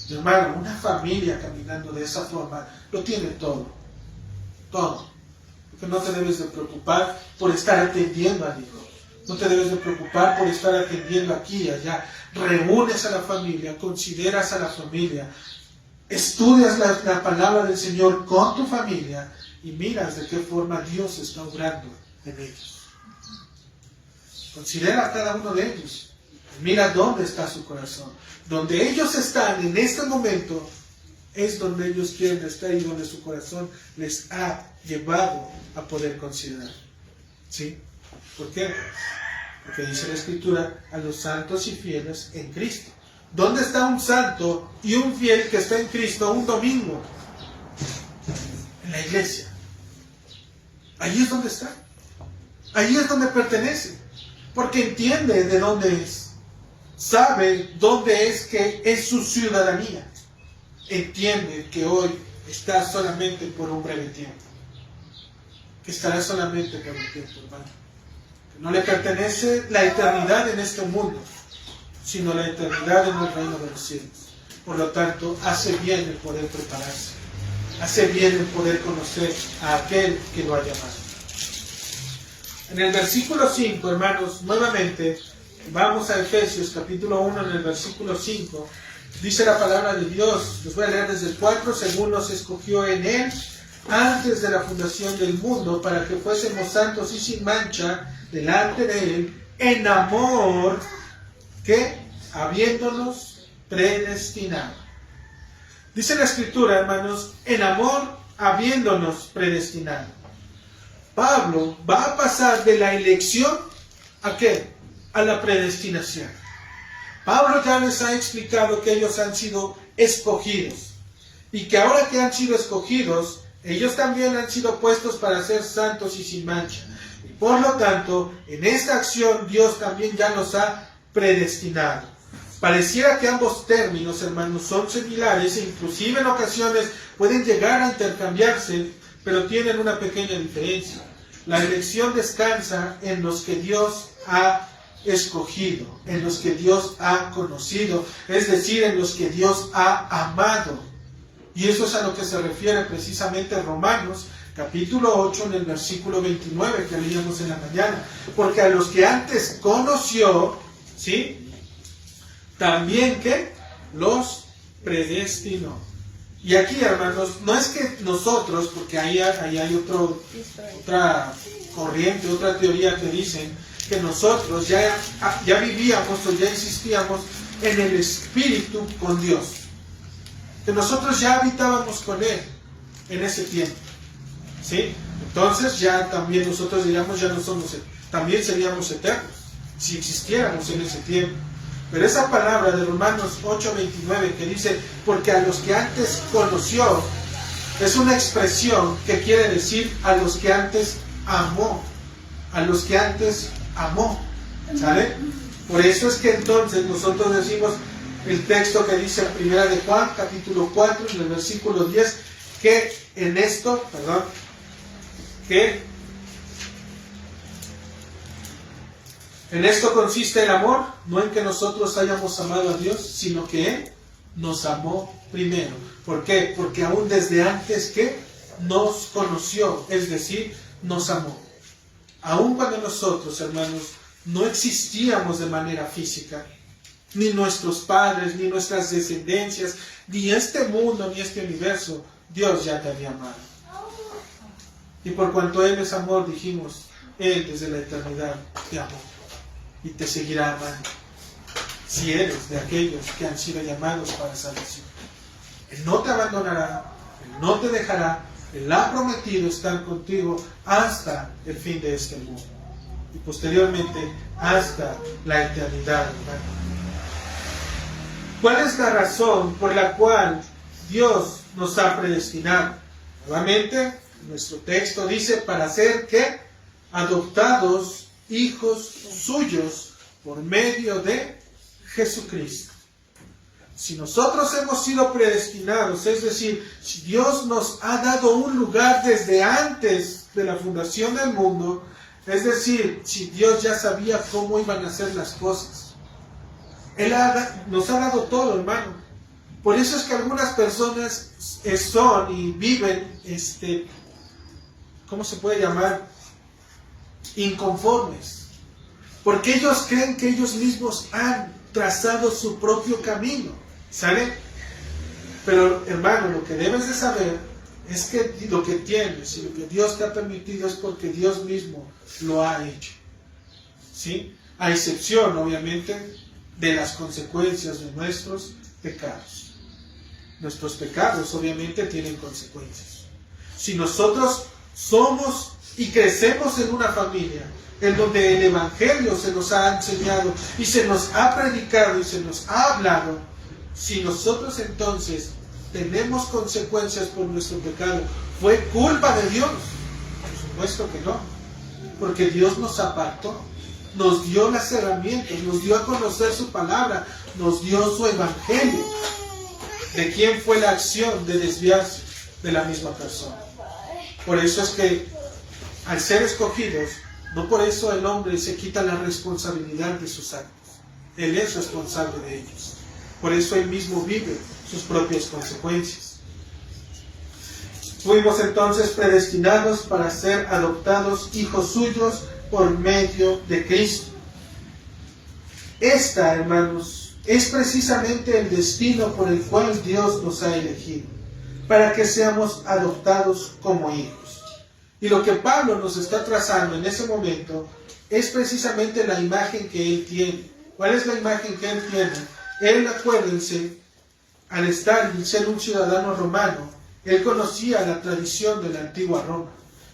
Mi hermano, una familia caminando de esa forma lo tiene todo, todo. Porque no te debes de preocupar por estar atendiendo al hijo. No te debes de preocupar por estar atendiendo aquí y allá. Reúnes a la familia, consideras a la familia, estudias la palabra del Señor con tu familia y miras de qué forma Dios está obrando en ellos. Considera a cada uno de ellos. Mira dónde está su corazón. Donde ellos están en este momento es donde ellos quieren estar y donde su corazón les ha llevado a poder considerar. ¿Sí? ¿Por qué? Porque dice la Escritura, a los santos y fieles en Cristo. ¿Dónde está un santo y un fiel que está en Cristo un domingo? En la iglesia. Allí es donde está. Allí es donde pertenece. Porque entiende de dónde es. Sabe dónde es que es su ciudadanía. Entiende que hoy está solamente por un breve tiempo. Que estará solamente por un tiempo, hermano. Que no le pertenece la eternidad en este mundo, sino la eternidad en el reino de los cielos. Por lo tanto, hace bien el poder prepararse. Hace bien el poder conocer a aquel que lo ha llamado. En el versículo 5, hermanos, nuevamente, vamos a Efesios capítulo 1, en el versículo 5, dice la palabra de Dios, les voy a leer desde el 4, según nos escogió en Él, antes de la fundación del mundo, para que fuésemos santos y sin mancha delante de Él, en amor, que habiéndonos predestinado. Dice la Escritura, hermanos, en amor habiéndonos predestinado. Pablo va a pasar de la elección ¿a qué? A la predestinación. Pablo ya les ha explicado que ellos han sido escogidos y que ahora que han sido escogidos, ellos también han sido puestos para ser santos y sin mancha. Y por lo tanto, en esta acción Dios también ya los ha predestinado. Pareciera que ambos términos, hermanos, son similares e inclusive en ocasiones pueden llegar a intercambiarse, pero tienen una pequeña diferencia. La elección descansa en los que Dios ha escogido, en los que Dios ha conocido, es decir, en los que Dios ha amado. Y eso es a lo que se refiere precisamente Romanos, capítulo 8, en el versículo 29 que leíamos en la mañana. Porque a los que antes conoció, ¿sí? También que los predestinó. Y aquí, hermanos, no es que nosotros, porque ahí hay otra corriente, otra teoría que dicen que nosotros ya vivíamos o ya existíamos en el Espíritu con Dios. Que nosotros ya habitábamos con Él en ese tiempo. ¿Sí? Entonces ya también nosotros diríamos, ya no somos, también seríamos eternos, si existiéramos en ese tiempo. Pero esa palabra de Romanos 8:29 que dice, porque a los que antes conoció, es una expresión que quiere decir a los que antes amó. A los que antes amó. ¿Sale? Por eso es que entonces nosotros decimos el texto que dice en 1 de Juan, capítulo 4, en el versículo 10, que en esto, en esto consiste el amor, no en que nosotros hayamos amado a Dios, sino que Él nos amó primero. ¿Por qué? Porque aún desde antes que nos conoció, es decir, nos amó. Aún cuando nosotros, hermanos, no existíamos de manera física, ni nuestros padres, ni nuestras descendencias, ni este mundo, ni este universo, Dios ya te había amado. Y por cuanto Él es amor, dijimos, Él desde la eternidad te amó. Y te seguirá amando, si eres de aquellos que han sido llamados para salvación. Él no te abandonará, Él no te dejará, Él ha prometido estar contigo hasta el fin de este mundo. Y posteriormente, hasta la eternidad, hermano. ¿Cuál es la razón por la cual Dios nos ha predestinado? Nuevamente, nuestro texto dice, para ser que adoptados hijos suyos por medio de Jesucristo. Si nosotros hemos sido predestinados, es decir, si Dios nos ha dado un lugar desde antes de la fundación del mundo, es decir, si Dios ya sabía cómo iban a ser las cosas, Él nos ha dado todo, hermano. Por eso es que algunas personas son y viven, ¿cómo se puede llamar? Inconformes. Porque ellos creen que ellos mismos han trazado su propio camino. ¿Sale? Pero hermano, lo que debes de saber es que lo que tienes y lo que Dios te ha permitido es porque Dios mismo lo ha hecho. ¿Sí? A excepción, obviamente, de las consecuencias de nuestros pecados. Nuestros pecados, obviamente, tienen consecuencias. Si nosotros somos y crecemos en una familia en donde el Evangelio se nos ha enseñado y se nos ha predicado y se nos ha hablado, si nosotros entonces tenemos consecuencias por nuestro pecado, ¿fue culpa de Dios? Por supuesto que no, porque Dios nos apartó, nos dio las herramientas, nos dio a conocer su palabra, nos dio su Evangelio. ¿De quién fue la acción de desviarse? De la misma persona. Por eso es que al ser escogidos, no por eso el hombre se quita la responsabilidad de sus actos. Él es responsable de ellos. Por eso él mismo vive sus propias consecuencias. Fuimos entonces predestinados para ser adoptados hijos suyos por medio de Cristo. Esta, hermanos, es precisamente el destino por el cual Dios nos ha elegido, para que seamos adoptados como hijos. Y lo que Pablo nos está trazando en ese momento es precisamente la imagen que él tiene. ¿Cuál es la imagen que él tiene? Él, acuérdense, al estar y ser un ciudadano romano, él conocía la tradición de la antigua Roma.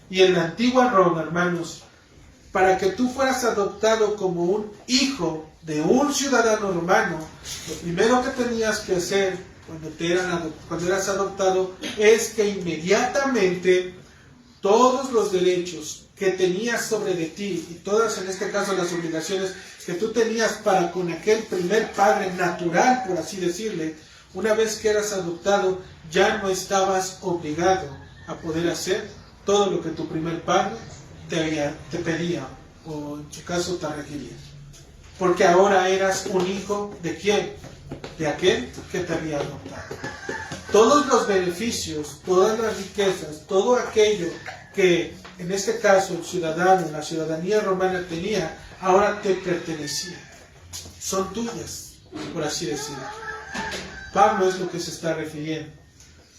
Y en la antigua Roma, hermanos, para que tú fueras adoptado como un hijo de un ciudadano romano, lo primero que tenías que hacer cuando eras adoptado es que inmediatamente todos los derechos que tenías sobre de ti y todas, en este caso, las obligaciones que tú tenías para con aquel primer padre natural, por así decirle, una vez que eras adoptado, ya no estabas obligado a poder hacer todo lo que tu primer padre te pedía, o en su caso te requería. Porque ahora eras un hijo ¿de quién? De aquel que te había adoptado. Todos los beneficios, todas las riquezas, todo aquello que en este caso el ciudadano, la ciudadanía romana tenía, ahora te pertenecía. Son tuyas, por así decirlo. Pablo es lo que se está refiriendo.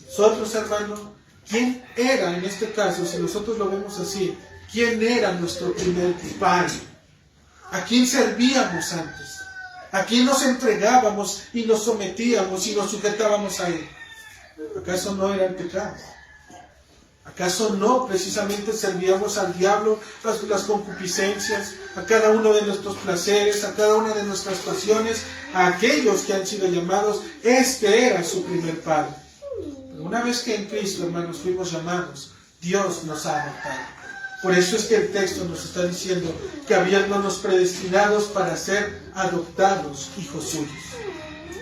Nosotros, hermano, ¿quién era en este caso, si nosotros lo vemos así, quién era nuestro primer padre? ¿A quién servíamos antes? ¿A quién nos entregábamos y nos sometíamos y nos sujetábamos a él? ¿Acaso no era el pecado? ¿Acaso no precisamente servíamos al diablo, las concupiscencias, a cada uno de nuestros placeres, a cada una de nuestras pasiones, a aquellos que han sido llamados? Este era su primer padre. Pero una vez que en Cristo, hermanos, fuimos llamados, Dios nos ha adoptado. Por eso es que el texto nos está diciendo que habiéndonos predestinados para ser adoptados hijos suyos.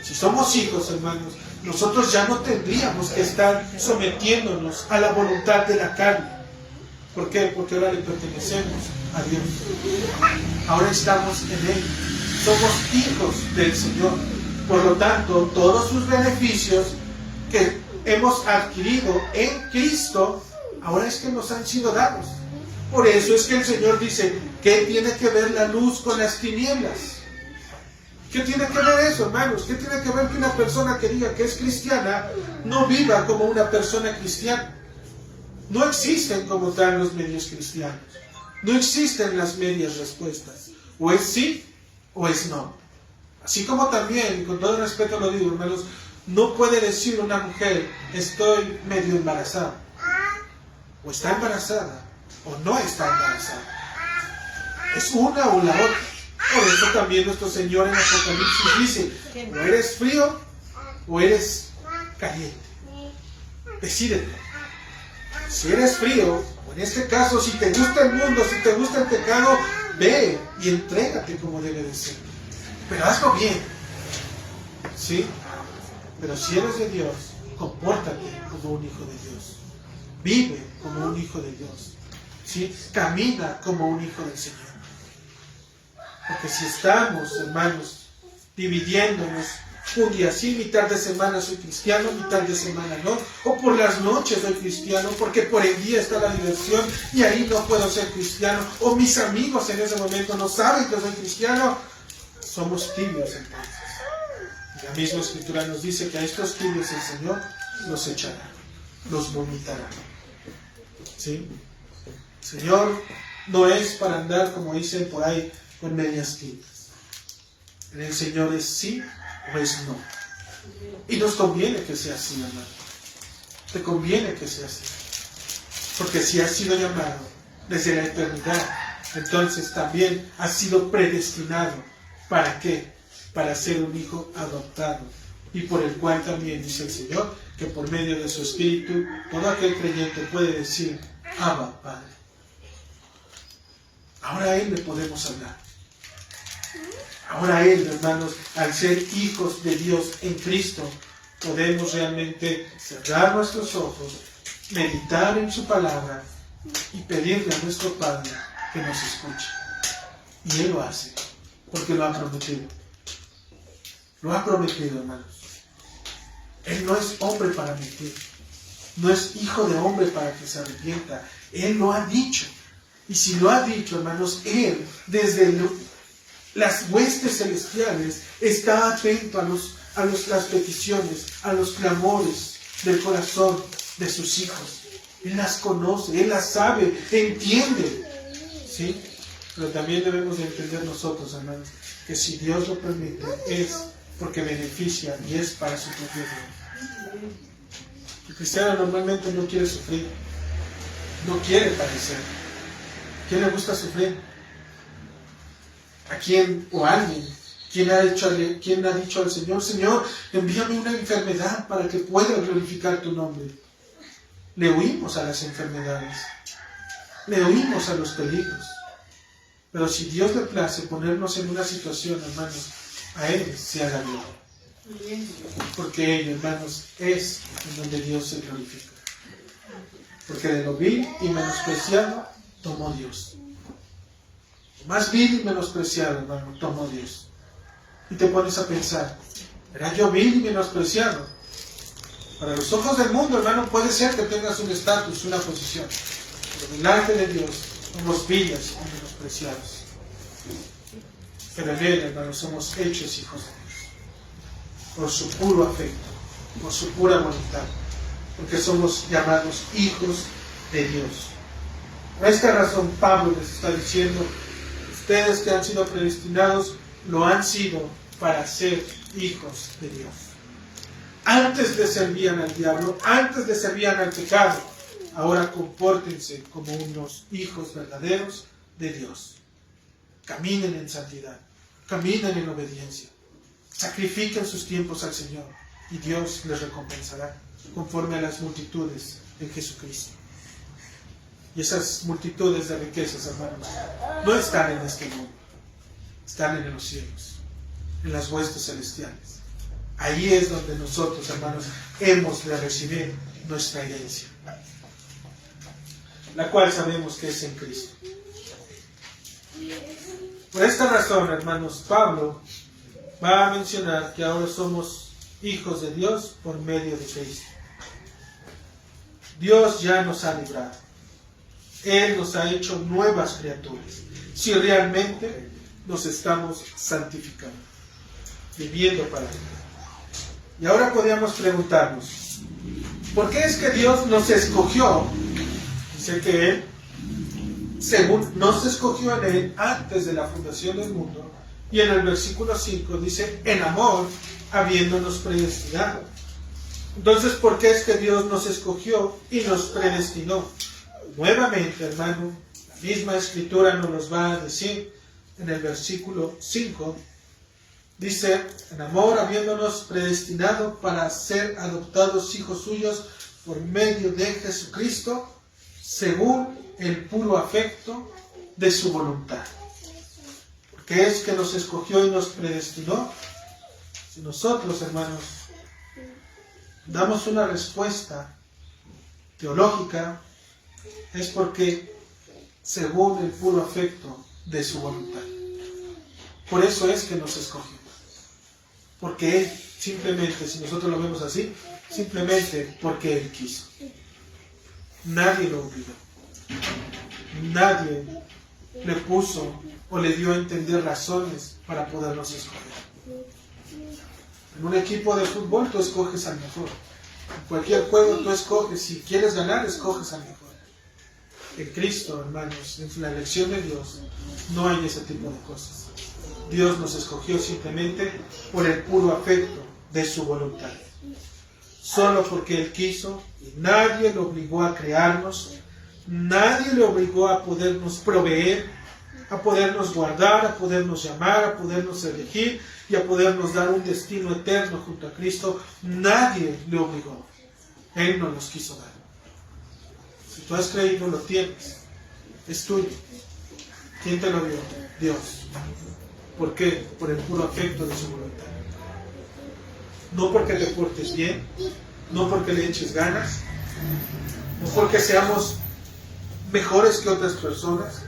Si somos hijos, hermanos, nosotros ya no tendríamos que estar sometiéndonos a la voluntad de la carne. ¿Por qué? Porque ahora le pertenecemos a Dios. Ahora estamos en Él. Somos hijos del Señor. Por lo tanto, todos sus beneficios que hemos adquirido en Cristo, ahora es que nos han sido dados. Por eso es que el Señor dice, ¿qué tiene que ver la luz con las tinieblas? ¿Qué tiene que ver eso, hermanos? ¿Qué tiene que ver que una persona que diga que es cristiana no viva como una persona cristiana? No existen como tal los medios cristianos. No existen las medias respuestas. O es sí o es no. Así como también, y con todo respeto lo digo, hermanos, no puede decir una mujer, estoy medio embarazada. O está embarazada, o no está embarazada. Es una o la otra. Por eso también nuestro Señor en Apocalipsis dice, o eres frío o eres caliente. Decídete. Si eres frío, o en este caso, si te gusta el mundo, si te gusta el pecado, ve y entrégate como debe de ser. Pero hazlo bien. ¿Sí? Pero si eres de Dios, compórtate como un hijo de Dios. Vive como un hijo de Dios. ¿Sí? Camina como un hijo del Señor. Porque si estamos, hermanos, dividiéndonos un día sí, mitad de semana soy cristiano, mitad de semana no, o por las noches soy cristiano, porque por el día está la diversión y ahí no puedo ser cristiano, o mis amigos en ese momento no saben que soy cristiano. Somos tibios entonces. La misma Escritura nos dice que a estos tibios el Señor los echará, los vomitará. ¿Sí? El Señor no es para andar, como dicen por ahí, con medias tintas. En el Señor es sí o es no. Y nos conviene que sea así, hermano. Te conviene que sea así. Porque si has sido llamado desde la eternidad, entonces también has sido predestinado. ¿Para qué? Para ser un hijo adoptado. Y por el cual también dice el Señor que por medio de su Espíritu todo aquel creyente puede decir: Abba, Padre. Ahora a Él le podemos hablar. Ahora a Él, hermanos, al ser hijos de Dios en Cristo, podemos realmente cerrar nuestros ojos, meditar en su palabra y pedirle a nuestro Padre que nos escuche. Y Él lo hace, porque lo ha prometido. Lo ha prometido, hermanos. Él no es hombre para mentir. No es hijo de hombre para que se arrepienta. Él lo ha dicho. Y si lo ha dicho, hermanos, Él, desde las huestes celestiales, está atento a las peticiones, a los clamores del corazón de sus hijos. Él las conoce, Él las sabe, entiende. ¿Sí? Pero también debemos de entender nosotros, hermanos, que si Dios lo permite, es porque beneficia y es para su propio bien. El cristiano normalmente no quiere sufrir, no quiere padecer. ¿A quién le gusta sufrir? ¿A quién o a alguien? ¿Quién ha dicho al Señor: Señor, envíame una enfermedad para que pueda glorificar tu nombre? Le huimos a las enfermedades, le huimos a los peligros. Pero si Dios le place ponernos en una situación, hermanos, a Él sea la gloria. Porque Él, hermanos, es en donde Dios se glorifica. Porque de lo vil y menospreciado tomó Dios. Lo más vil y menospreciado, hermano, tomó Dios. Y te pones a pensar: ¿era yo vil y menospreciado? Para los ojos del mundo, hermano, puede ser que tengas un estatus, una posición. Pero delante de Dios somos viles y menospreciados. Pero en Él, hermano, somos hechos hijos de Dios. Por su puro afecto, por su pura voluntad. Porque somos llamados hijos de Dios. Por esta razón Pablo les está diciendo: ustedes que han sido predestinados, lo han sido para ser hijos de Dios. Antes le servían al diablo, antes le servían al pecado. Ahora compórtense como unos hijos verdaderos de Dios. Caminen en santidad, caminen en obediencia, sacrifiquen sus tiempos al Señor y Dios les recompensará conforme a las multitudes de Jesucristo. Y esas multitudes de riquezas, hermanos, no están en este mundo, están en los cielos, en las huestes celestiales. Ahí es donde nosotros, hermanos, hemos de recibir nuestra herencia, la cual sabemos que es en Cristo. Por esta razón, hermanos, Pablo va a mencionar que ahora somos hijos de Dios por medio de Cristo. Dios ya nos ha librado. Él nos ha hecho nuevas criaturas. Si realmente nos estamos santificando, viviendo para Él. Y ahora podríamos preguntarnos: ¿por qué es que Dios nos escogió? Dice que Él, según nos escogió en Él antes de la fundación del mundo. Y en el versículo 5 dice: en amor, habiéndonos predestinado. Entonces, ¿por qué es que Dios nos escogió y nos predestinó? Nuevamente, hermano, la misma Escritura nos los va a decir en el versículo 5. Dice: en amor, habiéndonos predestinado para ser adoptados hijos suyos por medio de Jesucristo, según el puro afecto de su voluntad. ¿Por qué es que nos escogió y nos predestinó? Si nosotros, hermanos, damos una respuesta teológica, es porque según el puro afecto de su voluntad. Por eso es que nos escogió. Porque Él Simplemente, si nosotros lo vemos así, simplemente porque Él quiso. Nadie lo obligó. Nadie le puso o le dio a entender razones para podernos escoger. En un equipo de fútbol tú escoges al mejor. En cualquier juego tú escoges, si quieres ganar, escoges al mejor. En Cristo, hermanos, en la elección de Dios, no hay ese tipo de cosas. Dios nos escogió simplemente por el puro afecto de su voluntad. Solo porque Él quiso, y nadie lo obligó a crearnos, nadie le obligó a podernos proveer, a podernos guardar, a podernos llamar, a podernos elegir y a podernos dar un destino eterno junto a Cristo. Nadie le obligó. Él nos los quiso dar. Si tú has creído, lo tienes. Es tuyo. ¿Quién te lo dio? Dios. ¿Por qué? Por el puro afecto de su voluntad. No porque te portes bien, no porque le eches ganas, no porque seamos mejores que otras personas,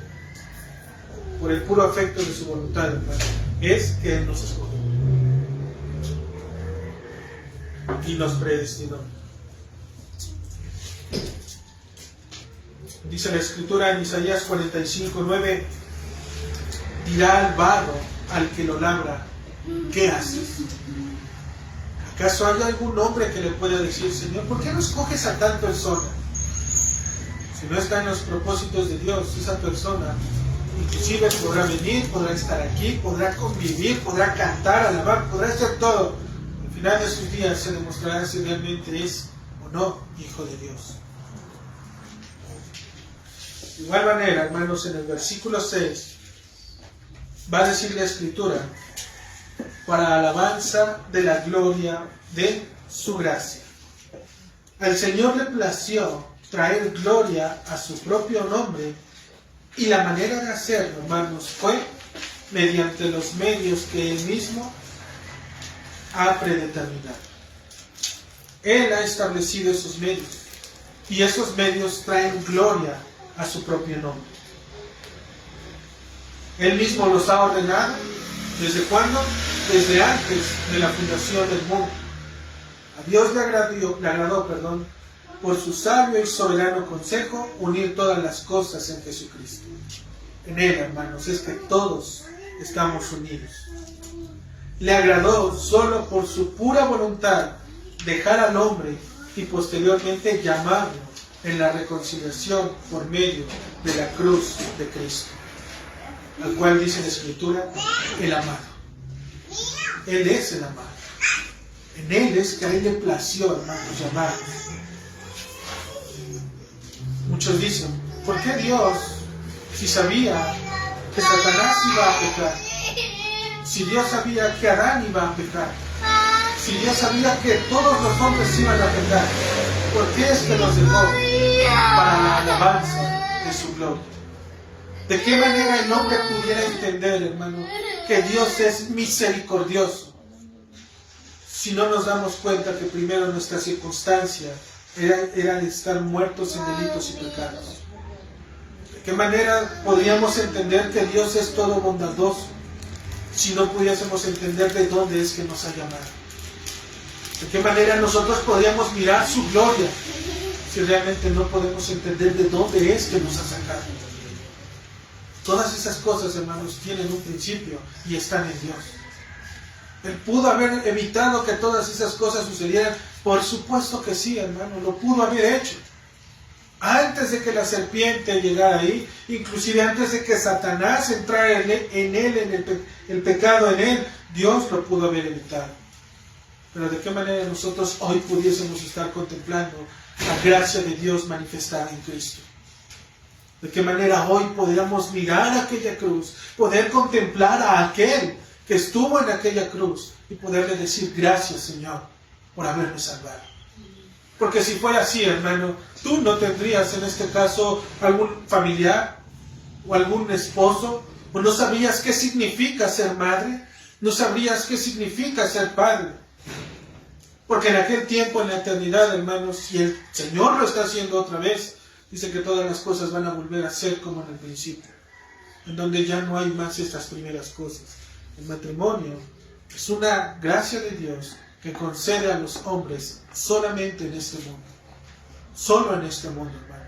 por el puro afecto de su voluntad, hermano. Es que Él nos escogió y nos predestinó. Dice la Escritura en Isaías 45:9, dirá al barro al que lo labra, ¿qué haces? ¿Acaso hay algún hombre que le pueda decir, Señor, ¿por qué no escoges a tal persona? Si no está en los propósitos de Dios, esa persona inclusive podrá venir, podrá estar aquí, podrá convivir, podrá cantar, alabar, podrá hacer todo. Al final de sus días se demostrará si realmente es o no hijo de Dios. De igual manera, hermanos, en el versículo 6 va a decir la Escritura, para alabanza de la gloria de su gracia. Al Señor le plació traer gloria a su propio nombre, y la manera de hacerlo, hermanos, fue mediante los medios que Él mismo ha predeterminado. Él ha establecido esos medios, y esos medios traen gloria a su propio nombre. Él mismo los ha ordenado. ¿Desde cuándo? Desde antes de la fundación del mundo. A Dios le agradó, por su sabio y soberano consejo, unir todas las cosas en Jesucristo. En Él, hermanos, es que todos estamos unidos. Le agradó solo por su pura voluntad dejar al hombre y posteriormente llamarlo en la reconciliación por medio de la cruz de Cristo, al cual dice la Escritura, el amado. Él es el amado. En Él es que a Él le plació, hermanos, llamarnos. Muchos dicen, ¿por qué Dios, si sabía que Satanás iba a pecar, si Dios sabía que Adán iba a pecar, si Dios sabía que todos los hombres iban a pecar, ¿por qué es que los dejó? Para la alabanza de su gloria. ¿De qué manera el hombre pudiera entender, hermano, que Dios es misericordioso, si no nos damos cuenta que primero nuestra circunstancia era de estar muertos en delitos y pecados? ¿De qué manera podríamos entender que Dios es todo bondadoso si no pudiésemos entender de dónde es que nos ha llamado? ¿De qué manera nosotros podríamos mirar su gloria si realmente no podemos entender de dónde es que nos ha sacado? Todas esas cosas, hermanos, tienen un principio y están en Dios. Él pudo haber evitado que todas esas cosas sucedieran. Por supuesto que sí, hermano, lo pudo haber hecho. Antes de que la serpiente llegara ahí, inclusive antes de que Satanás entrara el pecado en él, Dios lo pudo haber evitado. Pero ¿de qué manera nosotros hoy pudiésemos estar contemplando la gracia de Dios manifestada en Cristo? ¿De qué manera hoy podríamos mirar aquella cruz, poder contemplar a aquel que estuvo en aquella cruz y poderle decir gracias, Señor, por haberme salvado? Porque si fuera así, hermano, tú no tendrías en este caso algún familiar o algún esposo, o no sabrías qué significa ser madre, no sabrías qué significa ser padre. Porque en aquel tiempo, en la eternidad, hermanos, si el Señor lo está haciendo otra vez, dice que todas las cosas van a volver a ser como en el principio, en donde ya no hay más estas primeras cosas. El matrimonio es una gracia de Dios que concede a los hombres solamente en este mundo. Solo en este mundo, hermano.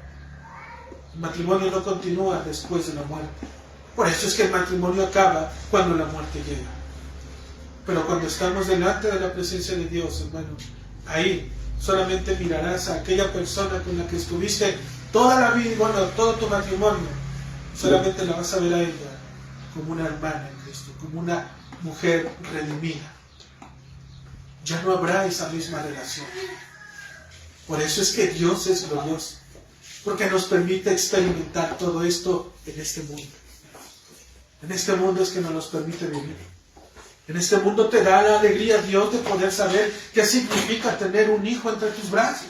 El matrimonio no continúa después de la muerte. Por eso es que el matrimonio acaba cuando la muerte llega. Pero cuando estamos delante de la presencia de Dios, hermano, ahí solamente mirarás a aquella persona con la que estuviste toda la vida, bueno, todo tu matrimonio. Solamente la vas a ver a ella como una hermana en Cristo, como una mujer redimida. Ya no habrá esa misma relación. Por eso es que Dios es glorioso, porque nos permite experimentar todo esto en este mundo. En este mundo es que nos los permite vivir. En este mundo te da la alegría, Dios, de poder saber qué significa tener un hijo entre tus brazos.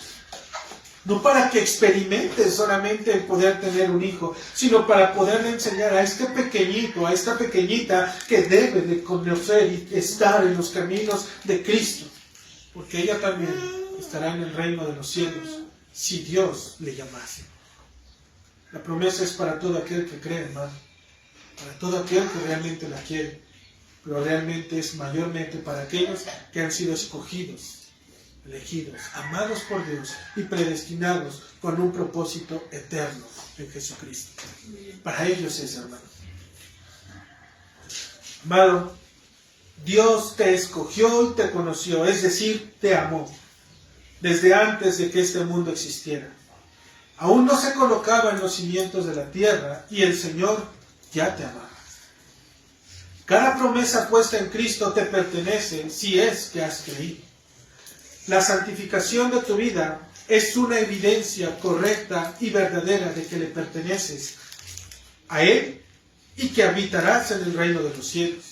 No para que experimentes solamente el poder tener un hijo, sino para poderle enseñar a este pequeñito, a esta pequeñita, que debe de conocer y estar en los caminos de Cristo. Porque ella también estará en el reino de los cielos, si Dios le llamase. La promesa es para todo aquel que cree, hermano. Para todo aquel que realmente la quiere. Pero realmente es mayormente para aquellos que han sido escogidos, elegidos, amados por Dios y predestinados con un propósito eterno en Jesucristo. Para ellos es, hermano. Amado, Dios te escogió y te conoció, es decir, te amó, desde antes de que este mundo existiera. Aún no se colocaba en los cimientos de la tierra y el Señor ya te amaba. Cada promesa puesta en Cristo te pertenece si es que has creído. La santificación de tu vida es una evidencia correcta y verdadera de que le perteneces a Él y que habitarás en el reino de los cielos.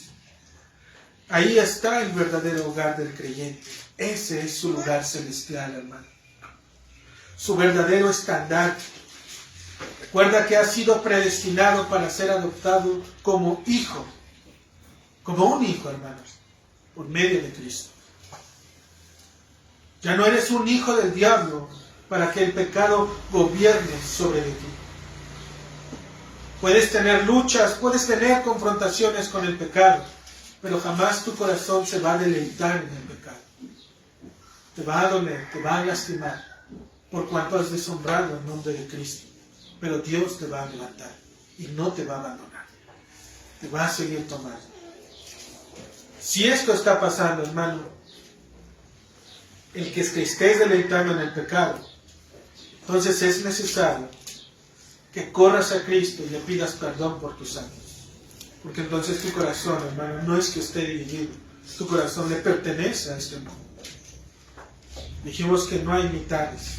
Ahí está el verdadero hogar del creyente. Ese es su lugar celestial, hermano. Su verdadero estandarte. Recuerda que has sido predestinado para ser adoptado como hijo. Como un hijo, hermanos, por medio de Cristo. Ya no eres un hijo del diablo para que el pecado gobierne sobre ti. Puedes tener luchas, puedes tener confrontaciones con el pecado, pero jamás tu corazón se va a deleitar en el pecado. Te va a doler, te va a lastimar, por cuanto has deshonrado el nombre de Cristo. Pero Dios te va a levantar y no te va a abandonar. Te va a seguir tomando. Si esto está pasando, hermano, el que estés deleitando en el pecado, entonces es necesario que corras a Cristo y le pidas perdón por tus actos. Porque entonces tu corazón, hermano, no es que esté dividido. Tu corazón le pertenece a este mundo. Dijimos que no hay mitades.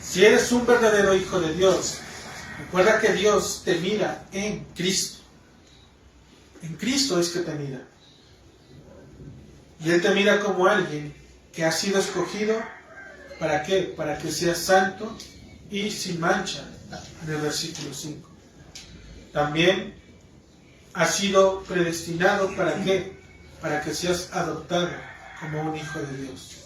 Si eres un verdadero hijo de Dios, recuerda que Dios te mira en Cristo. En Cristo es que te mira. Y Él te mira como alguien que ha sido escogido. ¿Para qué? Para que seas santo y sin mancha. En el versículo 5. También ha sido predestinado. ¿Para qué? Para que seas adoptado como un hijo de Dios.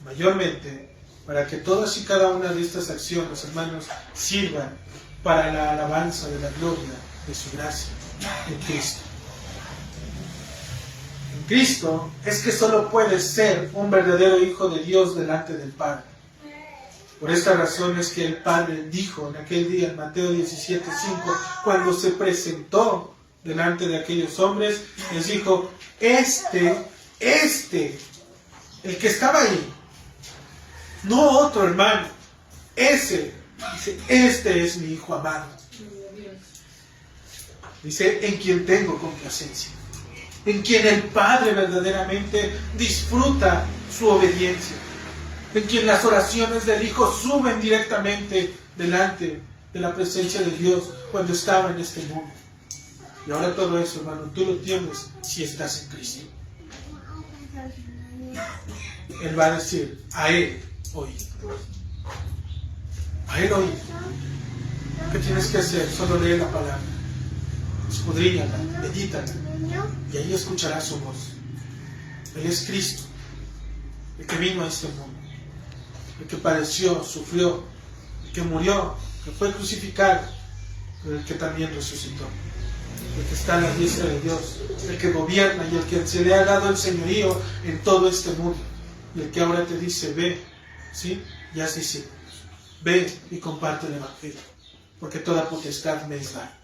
Mayormente, para que todas y cada una de estas acciones, hermanos, sirvan para la alabanza de la gloria de su gracia en Cristo. En Cristo es que solo puedes ser un verdadero hijo de Dios delante del Padre. Por esta razón es que el Padre dijo en aquel día, en Mateo 17:5, cuando se presentó delante de aquellos hombres, les dijo, el que estaba ahí, no otro hermano, dice, este es mi hijo amado. Dice, en quien tengo complacencia, en quien el Padre verdaderamente disfruta su obediencia, en quien las oraciones del Hijo suben directamente delante de la presencia de Dios cuando estaba en este mundo. Y ahora todo eso, hermano, tú lo tienes si estás en Cristo. Él va a decir, a Él oí. A Él oí. ¿Qué tienes que hacer? Solo leer la palabra. Escudriñala, medítala, y ahí escucharás su voz. Él es Cristo, el que vino a este mundo, el que padeció, sufrió, el que murió, que fue crucificado, pero el que también resucitó. el que está a la diestra de Dios, el que gobierna y el que se le ha dado el señorío en todo este mundo, y el que ahora te dice, ve, ¿sí? Y haz discípulos. Ve y comparte el Evangelio, porque toda potestad me es dada.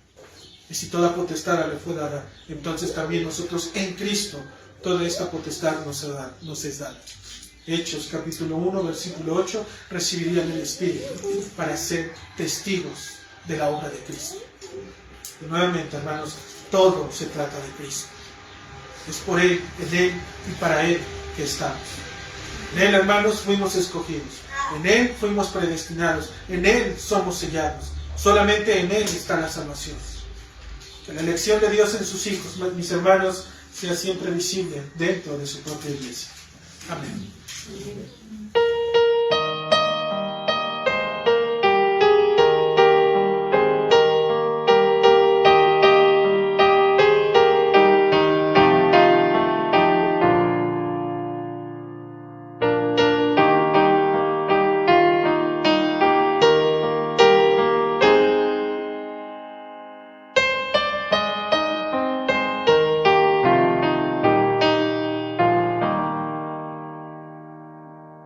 Y si toda potestad le fue dada, entonces también nosotros en Cristo, toda esta potestad nos es dada. Hechos capítulo 1, versículo 8, recibirían el Espíritu para ser testigos de la obra de Cristo. Y nuevamente, hermanos, todo se trata de Cristo. Es por Él, en Él y para Él que estamos. En Él, hermanos, fuimos escogidos. En Él fuimos predestinados. En Él somos sellados. Solamente en Él está la salvación. Que la elección de Dios en sus hijos, mis hermanos, sea siempre visible dentro de su propia iglesia. Amén.